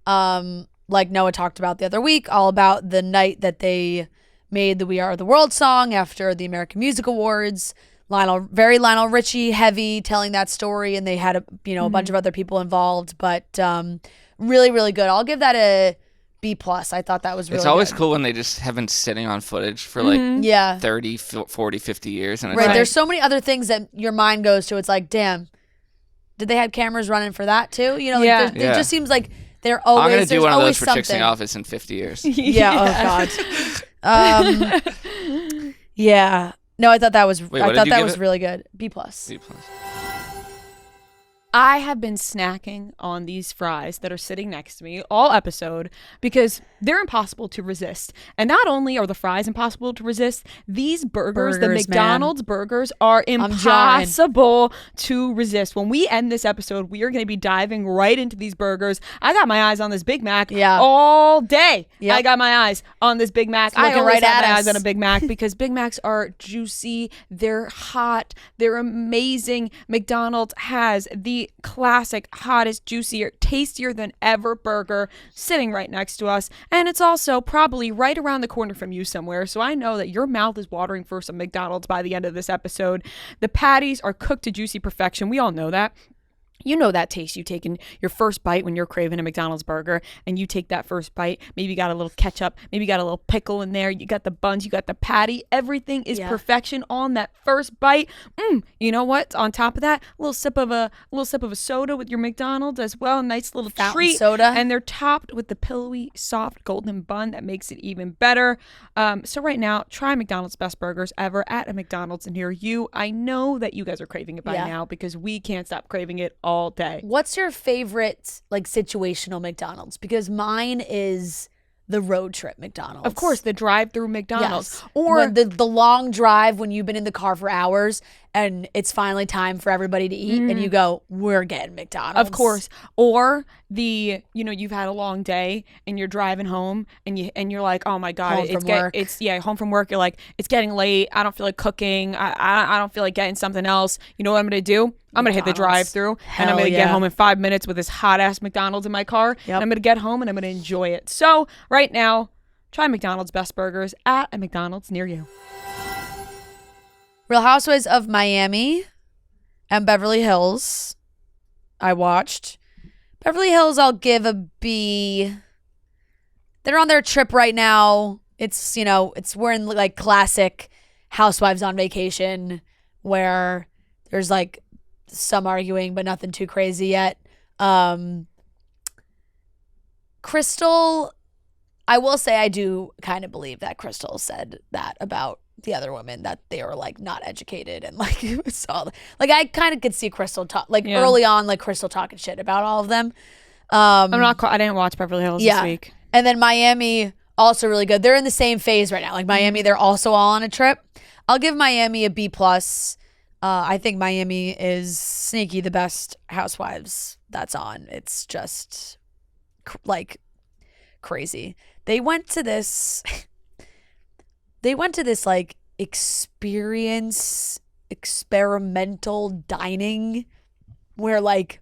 Like Noah talked about the other week, all about the night that they made the We Are the World song after the American Music Awards. Very Lionel Richie heavy, telling that story, and they had a bunch of other people involved, but really, really good. I'll give that a B+. I thought that was really It's always good. cool when they just have been sitting on footage for like Yeah. 30, 40, 50 years. And it's Right. like, There's so many other things that your mind goes to. It's like, damn, did they have cameras running for that too? You know, like Yeah. it just seems like They're always. I'm gonna do one of those for something. Chicks in the Office in 50 years. Yeah. Oh God. Yeah. No, I thought that was. Wait, I thought that was really good. B+. B+. I have been snacking on these fries that are sitting next to me all episode because they're impossible to resist. And not only are the fries impossible to resist, these burgers the McDonald's burgers, are impossible to resist. When we end this episode, we are going to be diving right into these burgers. I got my eyes on this Big Mac all day. Yep. I got my eyes on this Big Mac. I always have my eyes on a Big Mac because Big Macs are juicy. They're hot. They're amazing. McDonald's has the classic, hottest, juicier, tastier than ever burger sitting right next to us. And it's also probably right around the corner from you somewhere. So I know that your mouth is watering for some McDonald's by the end of this episode. The patties are cooked to juicy perfection. We all know that. You know that taste you take in your first bite when you're craving a McDonald's burger, and you take that first bite, maybe you got a little ketchup, maybe you got a little pickle in there, you got the buns, you got the patty, everything is perfection on that first bite. You know what? On top of that, a little sip of a soda with your McDonald's as well, a nice little treat soda, and they're topped with the pillowy, soft golden bun that makes it even better. So right now, try McDonald's best burgers ever at a McDonald's near you. I know that you guys are craving it by now because we can't stop craving it all day. What's your favorite like situational McDonald's? Because mine is the road trip McDonald's. Of course, the drive-through McDonald's. Yes. Or the long drive when you've been in the car for hours and it's finally time for everybody to eat and you go, we're getting McDonald's. Of course. Or you've had a long day and you're driving home and you're like, oh my God, home from work. You're like, it's getting late. I don't feel like cooking. I don't feel like getting something else. You know what I'm going to do? I'm going to hit the drive-through and I'm going to get home in 5 minutes with this hot-ass McDonald's in my car. Yep. And I'm going to get home and I'm going to enjoy it. So right now, try McDonald's best burgers at a McDonald's near you. Real Housewives of Miami and Beverly Hills. I watched. Beverly Hills, I'll give a B. They're on their trip right now. We're in like classic Housewives on vacation where there's like some arguing, but nothing too crazy yet. Crystal, I will say I do kind of believe that Crystal said that about the other women, that they were like not educated and like it was all like I kind of could see Crystal talk early on, like Crystal talking shit about all of them. I didn't watch Beverly Hills this week. And then Miami, also really good. They're in the same phase right now. Like Miami, they're also all on a trip. I'll give Miami a B+. I think Miami is sneaky the best Housewives that's on. It's just like crazy. They went to this like experimental dining where like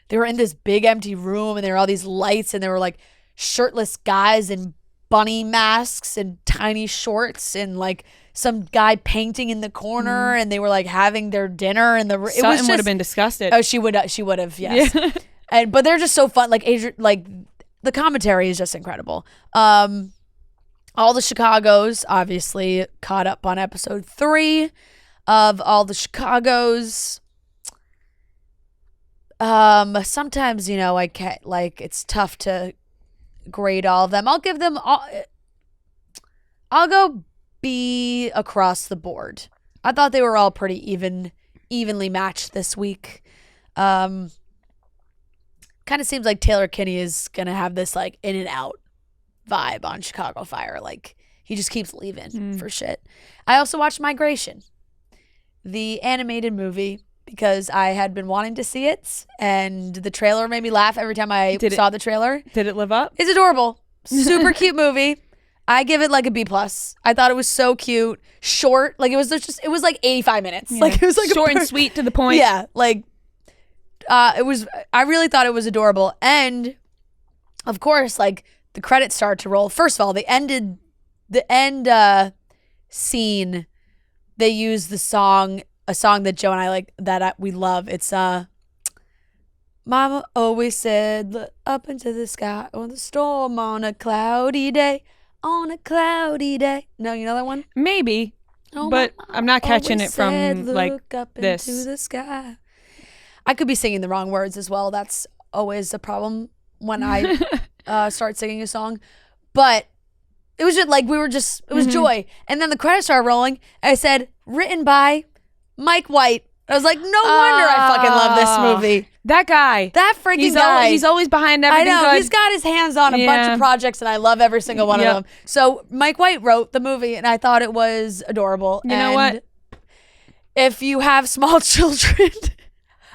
they were in this big empty room and there were all these lights and there were like shirtless guys in bunny masks and tiny shorts and like some guy painting in the corner and they were like having their dinner and Sutton would have been disgusted. Oh, she would have, yes. Yeah. But they're just so fun. Like the commentary is just incredible. All the Chicagos obviously caught up on episode 3 of All the Chicagos. Sometimes, I can't, it's tough to grade all of them. I'll give them all, I'll go B across the board. I thought they were all pretty evenly matched this week. Kind of seems like Taylor Kinney is going to have this like in and out vibe on Chicago Fire. Like he just keeps leaving for shit. I also watched Migration, the animated movie, because I had been wanting to see it and the trailer made me laugh every time I saw the trailer. Did it live up? It's adorable. Super cute movie. I give it like a B+. I thought it was so cute. Short. Like it was like 85 minutes. Yeah. Like it was like short and sweet to the point. Yeah. Like I really thought it was adorable. And of course, like the credits start to roll. First of all, the end scene, they use a song that Joe and I like, that we love. It's Mama always said, look up into the sky on the storm on a cloudy day. On a cloudy day. No, you know that one? Maybe. But I'm not catching it from like look up this. into the sky. I could be singing the wrong words as well. That's always a problem when I start singing a song, but it was just like it was joy. And then the credits started rolling. And I said, written by Mike White. I was like, no wonder I fucking love this movie. That guy. That freaking guy. He's always behind everything. I know. Good. He's got his hands on a bunch of projects, and I love every single one of them. So Mike White wrote the movie, and I thought it was adorable. You know what? If you have small children,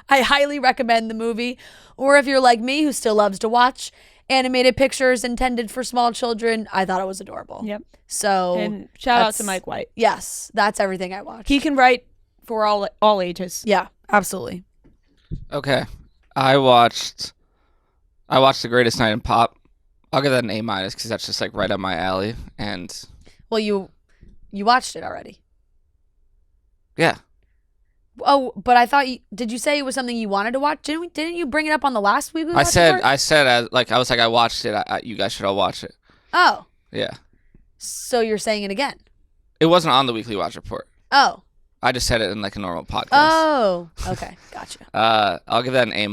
I highly recommend the movie. Or if you're like me, who still loves to watch animated pictures intended for small children, I thought it was adorable. Yep. So and shout out to Mike White. Yes, that's everything I watched. He can write for all ages. Yeah, absolutely. Okay. I watched The Greatest Night in Pop. I'll give that an A- because that's just like right up my alley. And well, you watched it already. Yeah. Oh, but I thought did you say it was something you wanted to watch? Didn't you bring it up on the last week? I said I watched it. You guys should all watch it. Oh. Yeah. So you're saying it again? It wasn't on the Weekly Watch Report. Oh. I just said it in like a normal podcast. Oh. Okay. Gotcha. I'll give that an A-.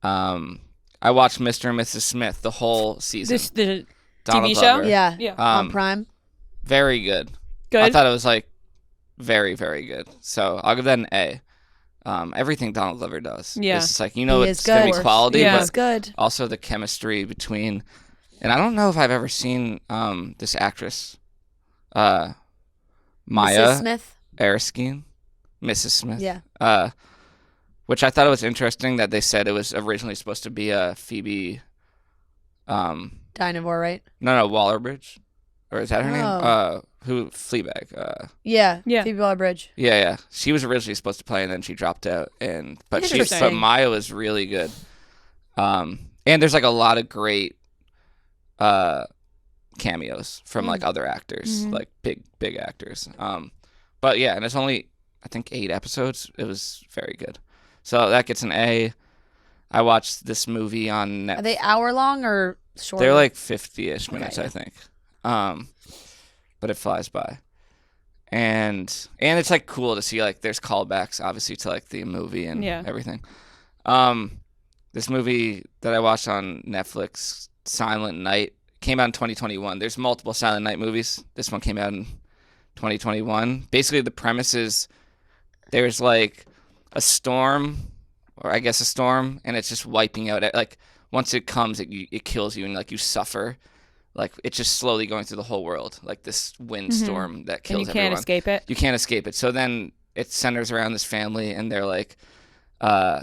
I watched Mr. and Mrs. Smith the whole season. The Donald TV Glover. show? Yeah. On Prime. Very good. Good. I thought it was like very, very good. So I'll give that an A. Everything Donald Glover does. Yeah. It's like, He it's going to be quality, Yeah. but good. also the chemistry between, and I don't know if I've ever seen this actress, Maya Mrs. Smith. Erskine, Mrs. Smith. Yeah. Which I thought it was interesting that they said it was originally supposed to be a Phoebe. Dynevor, right? No, Waller-Bridge, or is that her Oh. name? Who Fleabag? Yeah. Yeah. Phoebe Waller-Bridge. Yeah. She was originally supposed to play, and then she dropped out. But Interesting. Maya was really good. And there's like a lot of great cameos from like other actors, like big actors. But yeah, and it's only I think 8 episodes. It was very good. So that gets an A. I watched this movie on Netflix. Are they hour long or short? They're like 50-ish minutes, Okay, I think. But it flies by. And it's like cool to see like there's callbacks obviously to like the movie and everything. This movie that I watched on Netflix, Silent Night, came out in 2021. There's multiple Silent Night movies. This one came out in 2021. Basically the premise is there's like a storm, or I guess a storm, and it's just wiping out, like once it comes it kills you and like you suffer. Like it's just slowly going through the whole world, like this windstorm that kills everyone. And you can't escape it. You can't escape it. So then it centers around this family, and they're like,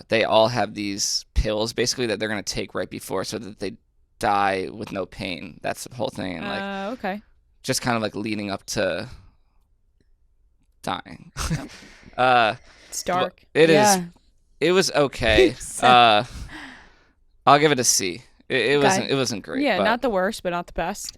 they all have these pills basically that they're gonna take right before, so that they die with no pain. That's the whole thing, and like Okay. just kind of like leading up to dying. It's dark. It is. It was okay. I'll give it a C. It wasn't great. Yeah, but, not the worst, but not the best.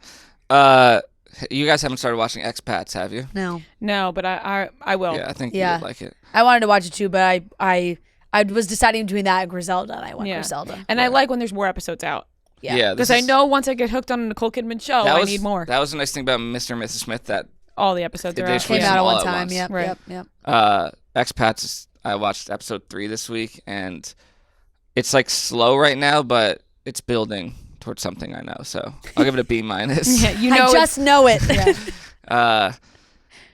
you guys haven't started watching Expats, have you? No, but I will. Yeah, I think you would like it. I wanted to watch it too, but I was deciding between that and Griselda, and I went Griselda. And I like when there's more episodes out. Yeah, because I know once I get hooked on a Nicole Kidman show, I need more. That was the nice thing about Mr. and Mrs. Smith, that all the episodes are out. Came out at one time. Yep, right. Yep. Expats, I watched episode 3 this week, and it's like slow right now, but it's building towards something I know. So I'll give it a B-. Yeah, I just know it.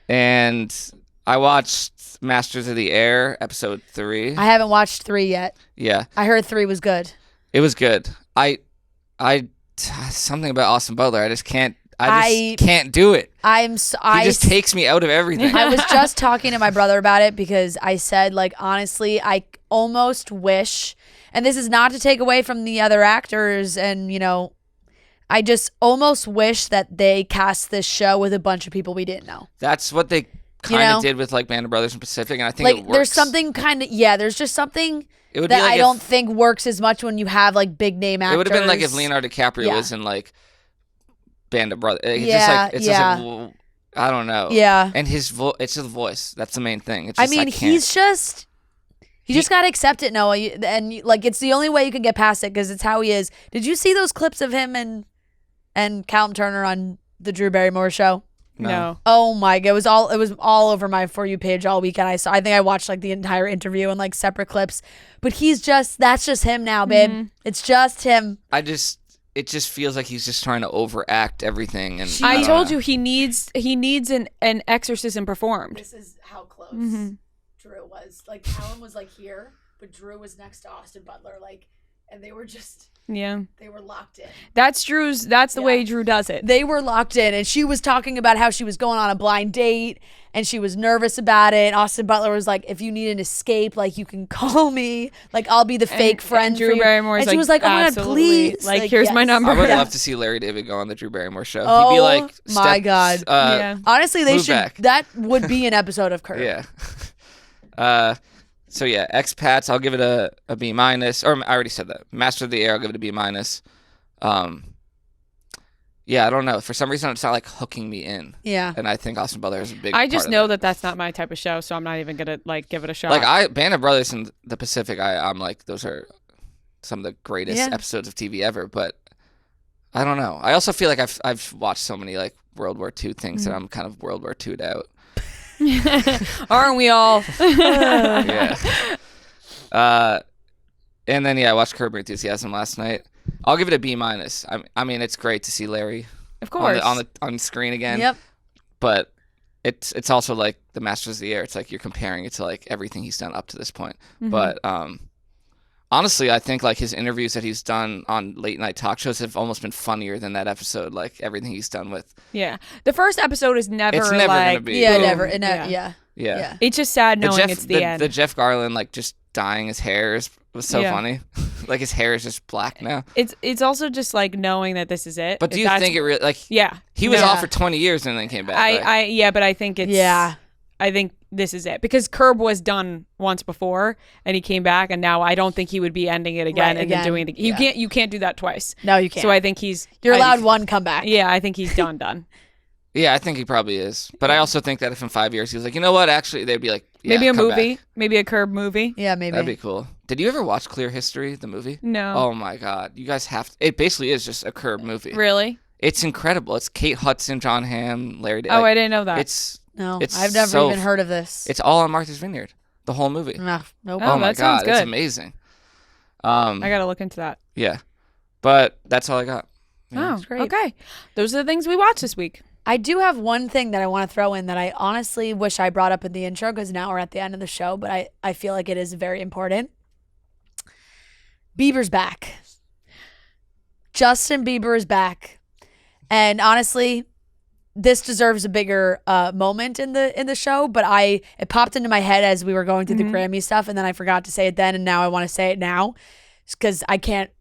And I watched Masters of the Air episode 3. I haven't watched 3 yet. Yeah, I heard 3 was good. it was good. I something about Austin Butler. I just can't do it. He just takes me out of everything. I was just talking to my brother about it because I said, like, honestly, I almost wish, and this is not to take away from the other actors, and, you know, I just almost wish that they cast this show with a bunch of people we didn't know. That's what they kind of did with like Band of Brothers and Pacific, and I think like, it works. there's something kind of, there's just something It would that be like I don't think works as much when you have like big name actors. It would have been like if Leonardo DiCaprio was in like Band of Brothers. It's just like, I don't know. Yeah. And his it's his voice. That's the main thing. It's I just, mean, you just got to accept it, Noah. And like, it's the only way you can get past it because it's how he is. Did you see those clips of him and Callum Turner on the Drew Barrymore show? No. Oh my god, it was all over my For You page all weekend. I think I watched like the entire interview and like separate clips. But that's just him now, babe. It's just him. It just feels like he's just trying to overact everything. And I told you he needs an exorcism performed. This is how close Drew was. Like Callum was like here, but Drew was next to Austin Butler, like, and they were just they were locked in. That's the way Drew does it. They were locked in, and she was talking about how she was going on a blind date and she was nervous about it. Austin Butler was like, if you need an escape, like, you can call me, like, I'll be the fake friend Drew for you. Barrymore and she was like, oh my god, please, like here's my number. I would love to see Larry David go on the Drew Barrymore show. Oh, he'd be like, my god. Honestly, they should back. That would be an episode of Curb. Yeah. So yeah, expats, I'll give it a B-. Or I already said that. Master of the Air, I'll give it a B-. Yeah, I don't know. For some reason, it's not like hooking me in. Yeah. And I think Austin Butler is a big. I just part know of that that's not my type of show, so I'm not even gonna like give it a shot. Like Band of Brothers and the Pacific, I'm like, those are some of the greatest episodes of TV ever. But I don't know. I also feel like I've watched so many like World War II things that I'm kind of World War II'd out. Aren't we all? Yeah. And then I watched Curb Your Enthusiasm last night. I'll give it a B-. I mean, it's great to see Larry, of course, on screen again. Yep. But it's also like the Masters of the Air. It's like you're comparing it to like everything he's done up to this point. But honestly, I think like his interviews that he's done on late night talk shows have almost been funnier than that episode. Like everything he's done with. Yeah, the first episode is never. It's never like, gonna be. Yeah, boom. never. Yeah. It's just sad knowing it's the end. The Jeff Garland like just dyeing his hair was so funny. Like his hair is just black now. It's also just like knowing that this is it. But do you think it really like? Yeah, he was off for 20 years and then came back. But I think it's I think this is it because Curb was done once before and he came back and now I don't think he would be ending it again then doing it. You can't do that twice. No, you can't. So I think you're allowed one comeback. Yeah, I think he's done. Yeah, I think he probably is. But I also think that if in 5 years he was like, you know what, actually, they'd be like, maybe a movie, back. Maybe a Curb movie. Yeah, maybe. That'd be cool. Did you ever watch Clear History, the movie? No. Oh my God. You guys have to. It basically is just a Curb movie. Really? It's incredible. It's Kate Hudson, John Hamm, Larry David. Oh, I didn't know that. I've never even heard of this. It's all on Martha's Vineyard, the whole movie. Nope. Oh my God, it's amazing. I gotta look into that. Yeah. But that's all I got. Yeah. Oh, great. Okay. Those are the things we watched this week. I do have one thing that I want to throw in that I honestly wish I brought up in the intro because now we're at the end of the show, but I feel like it is very important. Bieber's back. Justin Bieber is back. And honestly, this deserves a bigger moment in the show, but it popped into my head as we were going through the Grammy stuff, and then I forgot to say it then, and now I want to say it now because I can't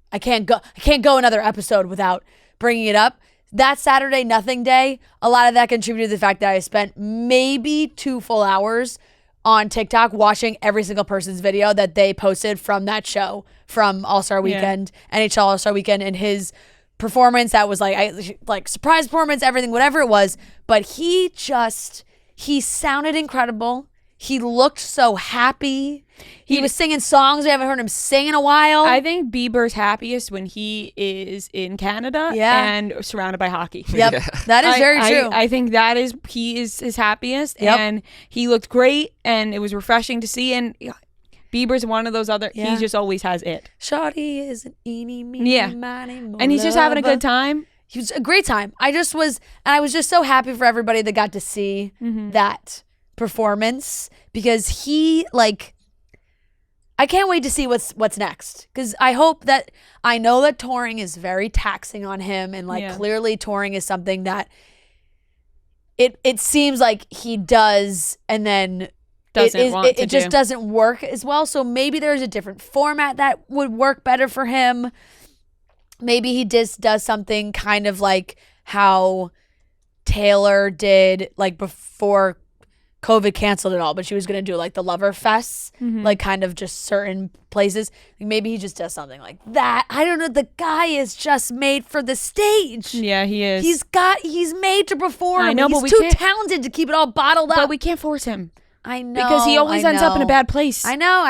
go another episode without bringing it up. That Saturday Nothing Day, a lot of that contributed to the fact that I spent maybe 2 full hours on TikTok watching every single person's video that they posted from that show, from All-Star Weekend, NHL All-Star Weekend, and his performance that was like surprise performance, everything, whatever it was. But he sounded incredible. He looked so happy. He was singing songs we haven't heard him sing in a while. I think Bieber's happiest when he is in Canada and surrounded by hockey. Yep, that is very true. I think he is his happiest, and he looked great, and it was refreshing to see. And Bieber's one of those other. He just always has it. Shawty is an eeny, meeny, miny, and he's just having a good time. He was a great time. I was just so happy for everybody that got to see that performance because I can't wait to see what's next because I know that touring is very taxing on him and clearly touring is something that it seems like he does and then it just doesn't work as well. So maybe there's a different format that would work better for him. Maybe he just does something kind of like how Taylor did like before COVID canceled it all, but she was going to do like the Lover Fests, like kind of just certain places. Maybe he just does something like that. I don't know. The guy is just made for the stage. Yeah, he is. He's made to perform. I know, he's but too talented to keep it all bottled up. But we can't force him. I know. Because he always ends up in a bad place. I know.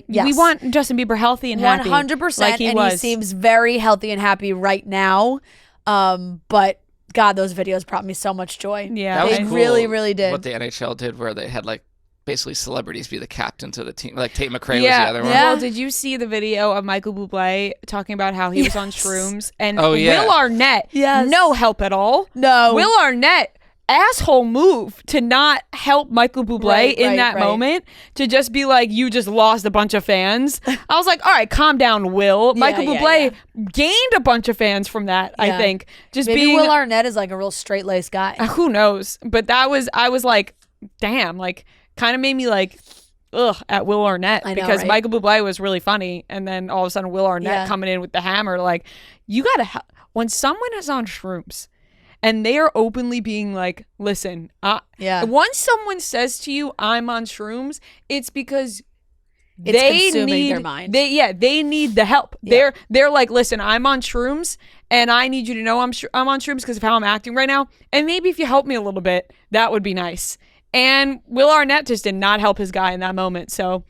Yes. We want Justin Bieber healthy and happy. 100%. Like he he seems very healthy and happy right now. But God, those videos brought me so much joy. Yeah, That was they cool really, really did. What the NHL did, where they had like basically celebrities be the captains of the team. Like Tate McRae yeah. was the other one. Yeah. Well, did you see the video of Michael Bublé talking about how he was on shrooms and Oh, yeah. Will Arnett? Yes. No help at all. No. Will Arnett, asshole move to not help Michael Bublé in that moment, to just be like, you just lost a bunch of fans. I was like, all right, calm down, Will. Michael Bublé gained a bunch of fans from that, I think. Just Maybe being Will Arnett is like a real straight-laced guy. who knows? But I was like, damn, like kind of made me like ugh at Will Arnett, I know, because right? Michael Bublé was really funny, and then all of a sudden Will Arnett coming in with the hammer. Like, you gotta when someone is on shrooms and they are openly being like, listen, once someone says to you, I'm on shrooms, it's because they consuming need their mind. they need the help. Yeah. They're like, listen, I'm on shrooms, and I need you to know I'm on shrooms because of how I'm acting right now, and maybe if you help me a little bit, that would be nice. And Will Arnett just did not help his guy in that moment. So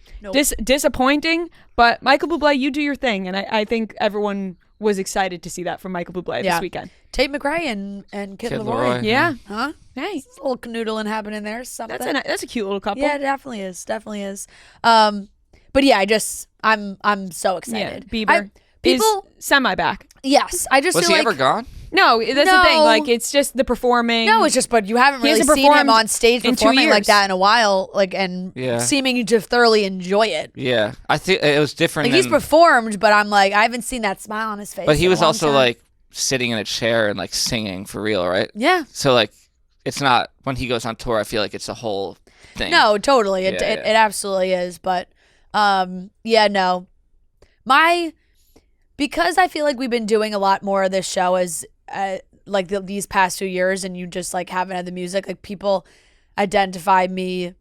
disappointing, but Michael Bublé, you do your thing. And I think everyone was excited to see that from Michael Bublé this weekend. Tate McRae and Kid Laroi. Yeah. Huh? Hey, A little canoodling happening there. Something. that's a cute little couple. Yeah, it definitely is. Definitely is. But yeah, I'm so excited. Yeah, Bieber is semi back. Yes, I just Was feel he like ever gone? No, that's the thing. Like, it's just the performing. no, it's just, but you haven't really hasn't seen him performed on stage in 2 performing like years. that in a while, like, and seeming to thoroughly enjoy it. Yeah, I think it was different. Like, he's performed, but I'm like, I haven't seen that smile on his face. But he in a was long also time. like sitting in a chair and like singing for real, right? Yeah. So like, it's not when he goes on tour. I feel like it's a whole thing. No, totally. It absolutely is. But no. Because I feel like we've been doing a lot more of this show as like these past 2 years, and you just like haven't had the music. Like, people identify me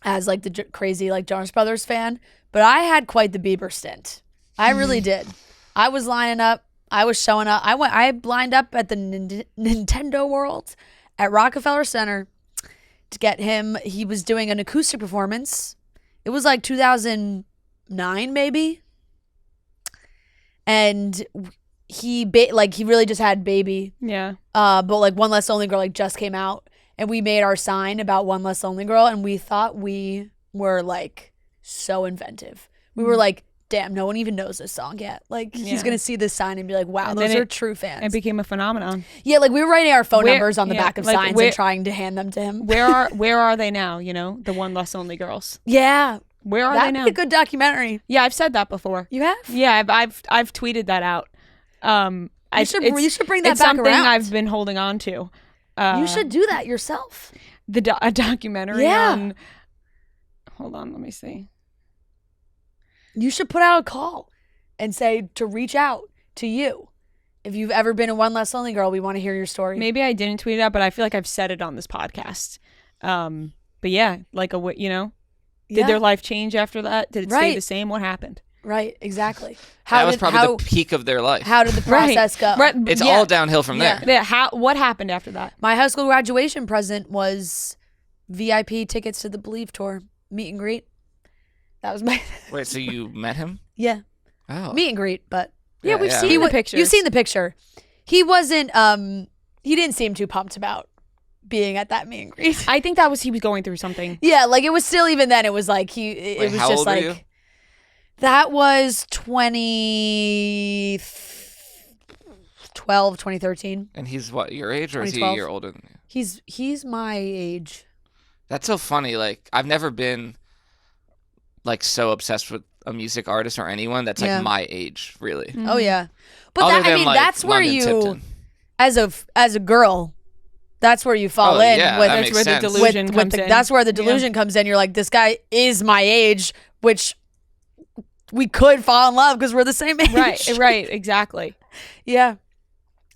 as like the crazy like Jonas Brothers fan, but I had quite the Bieber stint. I really did. I was lining up. I was showing up. I lined up at the Nintendo World at Rockefeller Center to get him. He was doing an acoustic performance. It was like 2009 maybe. And he really just had Baby. Yeah. But like One Less Lonely Girl like just came out, and we made our sign about One Less Lonely Girl, and we thought we were like so inventive. We were like, damn, no one even knows this song yet. Like, he's gonna see this sign and be like, wow, And those then are true fans. It became a phenomenon. Yeah, like we were writing our phone numbers on the back of like, signs and trying to hand them to him. Where are they now? You know, the One Less Lonely Girls. Yeah. Where are they That'd now? be a good documentary. Yeah, I've said that before. You have? Yeah, I've tweeted that out. You should bring that it's back something around. I've been holding on to. You should do that yourself. A documentary on. Hold on, let me see. You should put out a call and say to reach out to you. If you've ever been a One Less Lonely Girl, we want to hear your story. Maybe I didn't tweet it out, but I feel like I've said it on this podcast. But yeah, like did their life change after that? Did it stay the same? What happened? Right, exactly. That was probably the peak of their life. How did the process go? Right. It's all downhill from there. Yeah. What happened after that? My high school graduation present was VIP tickets to the Believe tour, meet and greet. That was my. Wait, so you met him? Yeah. Oh. Meet and greet, but we've seen the pictures. You've seen the picture. He wasn't. He didn't seem too pumped about being at that meet and greet. I think he was going through something. Yeah, like it was still, even then, it was like it was how just old like. were you? That was 2012, 2013. And he's what, your age, or is he a year older than you? He's my age. That's so funny. Like, I've never been like so obsessed with a music artist or anyone that's like my age, really. Mm-hmm. Oh yeah, but Other than, like, that's where London you, Tipton. as a girl, that's where you fall in. Yeah, with, that that's makes where sense. the delusion with comes in. That's where the delusion comes in. You're like, this guy is my age, which we could fall in love because we're the same age. Right, exactly. Yeah.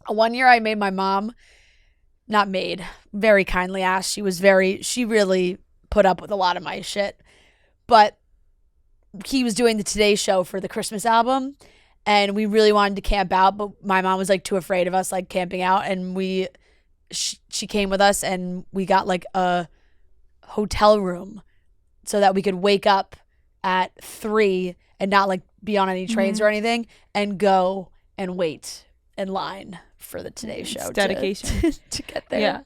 One year I made my mom, very kindly asked. She really put up with a lot of my shit. But he was doing the Today Show for the Christmas album, and we really wanted to camp out, but my mom was like too afraid of us like camping out, and she came with us, and we got like a hotel room so that we could wake up at 3 and not like be on any trains or anything, and go and wait in line for the Today Show. It's dedication. To get there. Yeah.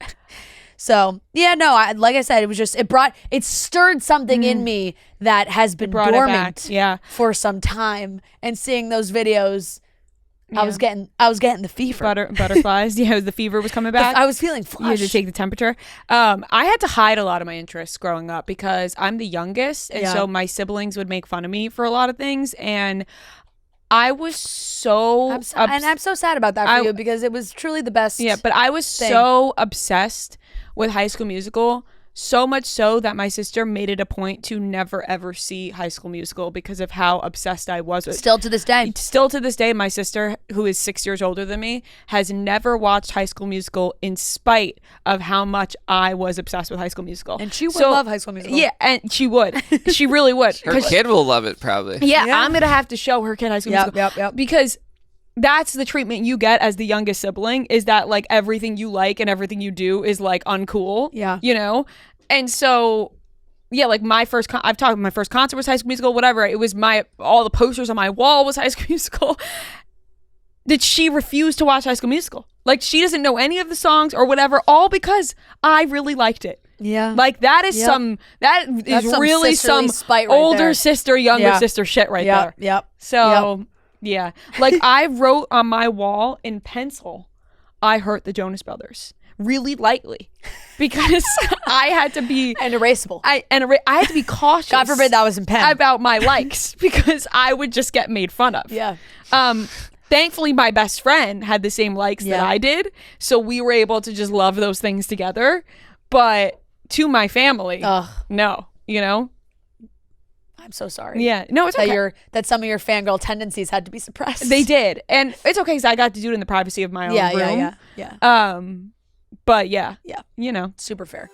So, yeah, no, like I said, it was just, it stirred something in me that has been dormant for some time. And seeing those videos, I was getting the fever. Butterflies. Yeah, the fever was coming back. I was feeling flush. You had to take the temperature. I had to hide a lot of my interests growing up because I'm the youngest. And so my siblings would make fun of me for a lot of things. And I was so... and I'm so sad about that for you because it was truly the best. Yeah, but I was so obsessed with High School Musical, so much so that my sister made it a point to never ever see High School Musical because of how obsessed I was with it. Still to this day, my sister, who is 6 years older than me, has never watched High School Musical in spite of how much I was obsessed with High School Musical. And she would love High School Musical. Yeah, and she would. She really would. Her kid will love it probably. Yeah, I'm going to have to show her kid High School Musical. Yep. Because that's the treatment you get as the youngest sibling, is that like everything you like and everything you do is like uncool. Yeah. You know? And so, yeah, like my first concert was High School Musical, whatever. It was all the posters on my wall was High School Musical. Did she refuse to watch High School Musical? Like she doesn't know any of the songs or whatever, all because I really liked it. Yeah. Like that is that's really some spite right older there. Sister, younger sister shit right there. Yep. So, yeah. Like I wrote on my wall in pencil, I hurt the Jonas Brothers really lightly because I had to be and erasable. I had to be cautious. God forbid that was in pen. About my likes because I would just get made fun of. Yeah. Thankfully, my best friend had the same likes that I did, so we were able to just love those things together. But to my family, no, you know. I'm so sorry. Yeah, no, it's okay. That some of your fangirl tendencies had to be suppressed. They did, and it's okay because I got to do it in the privacy of my own room. Yeah. But yeah, you know, super fair.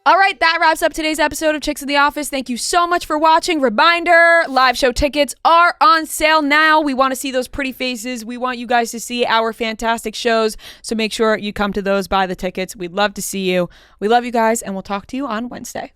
All right, that wraps up today's episode of Chicks in the Office. Thank you so much for watching. Reminder, live show tickets are on sale now. We want to see those pretty faces. We want you guys to see our fantastic shows. So make sure you come to those, buy the tickets. We'd love to see you. We love you guys, and we'll talk to you on Wednesday.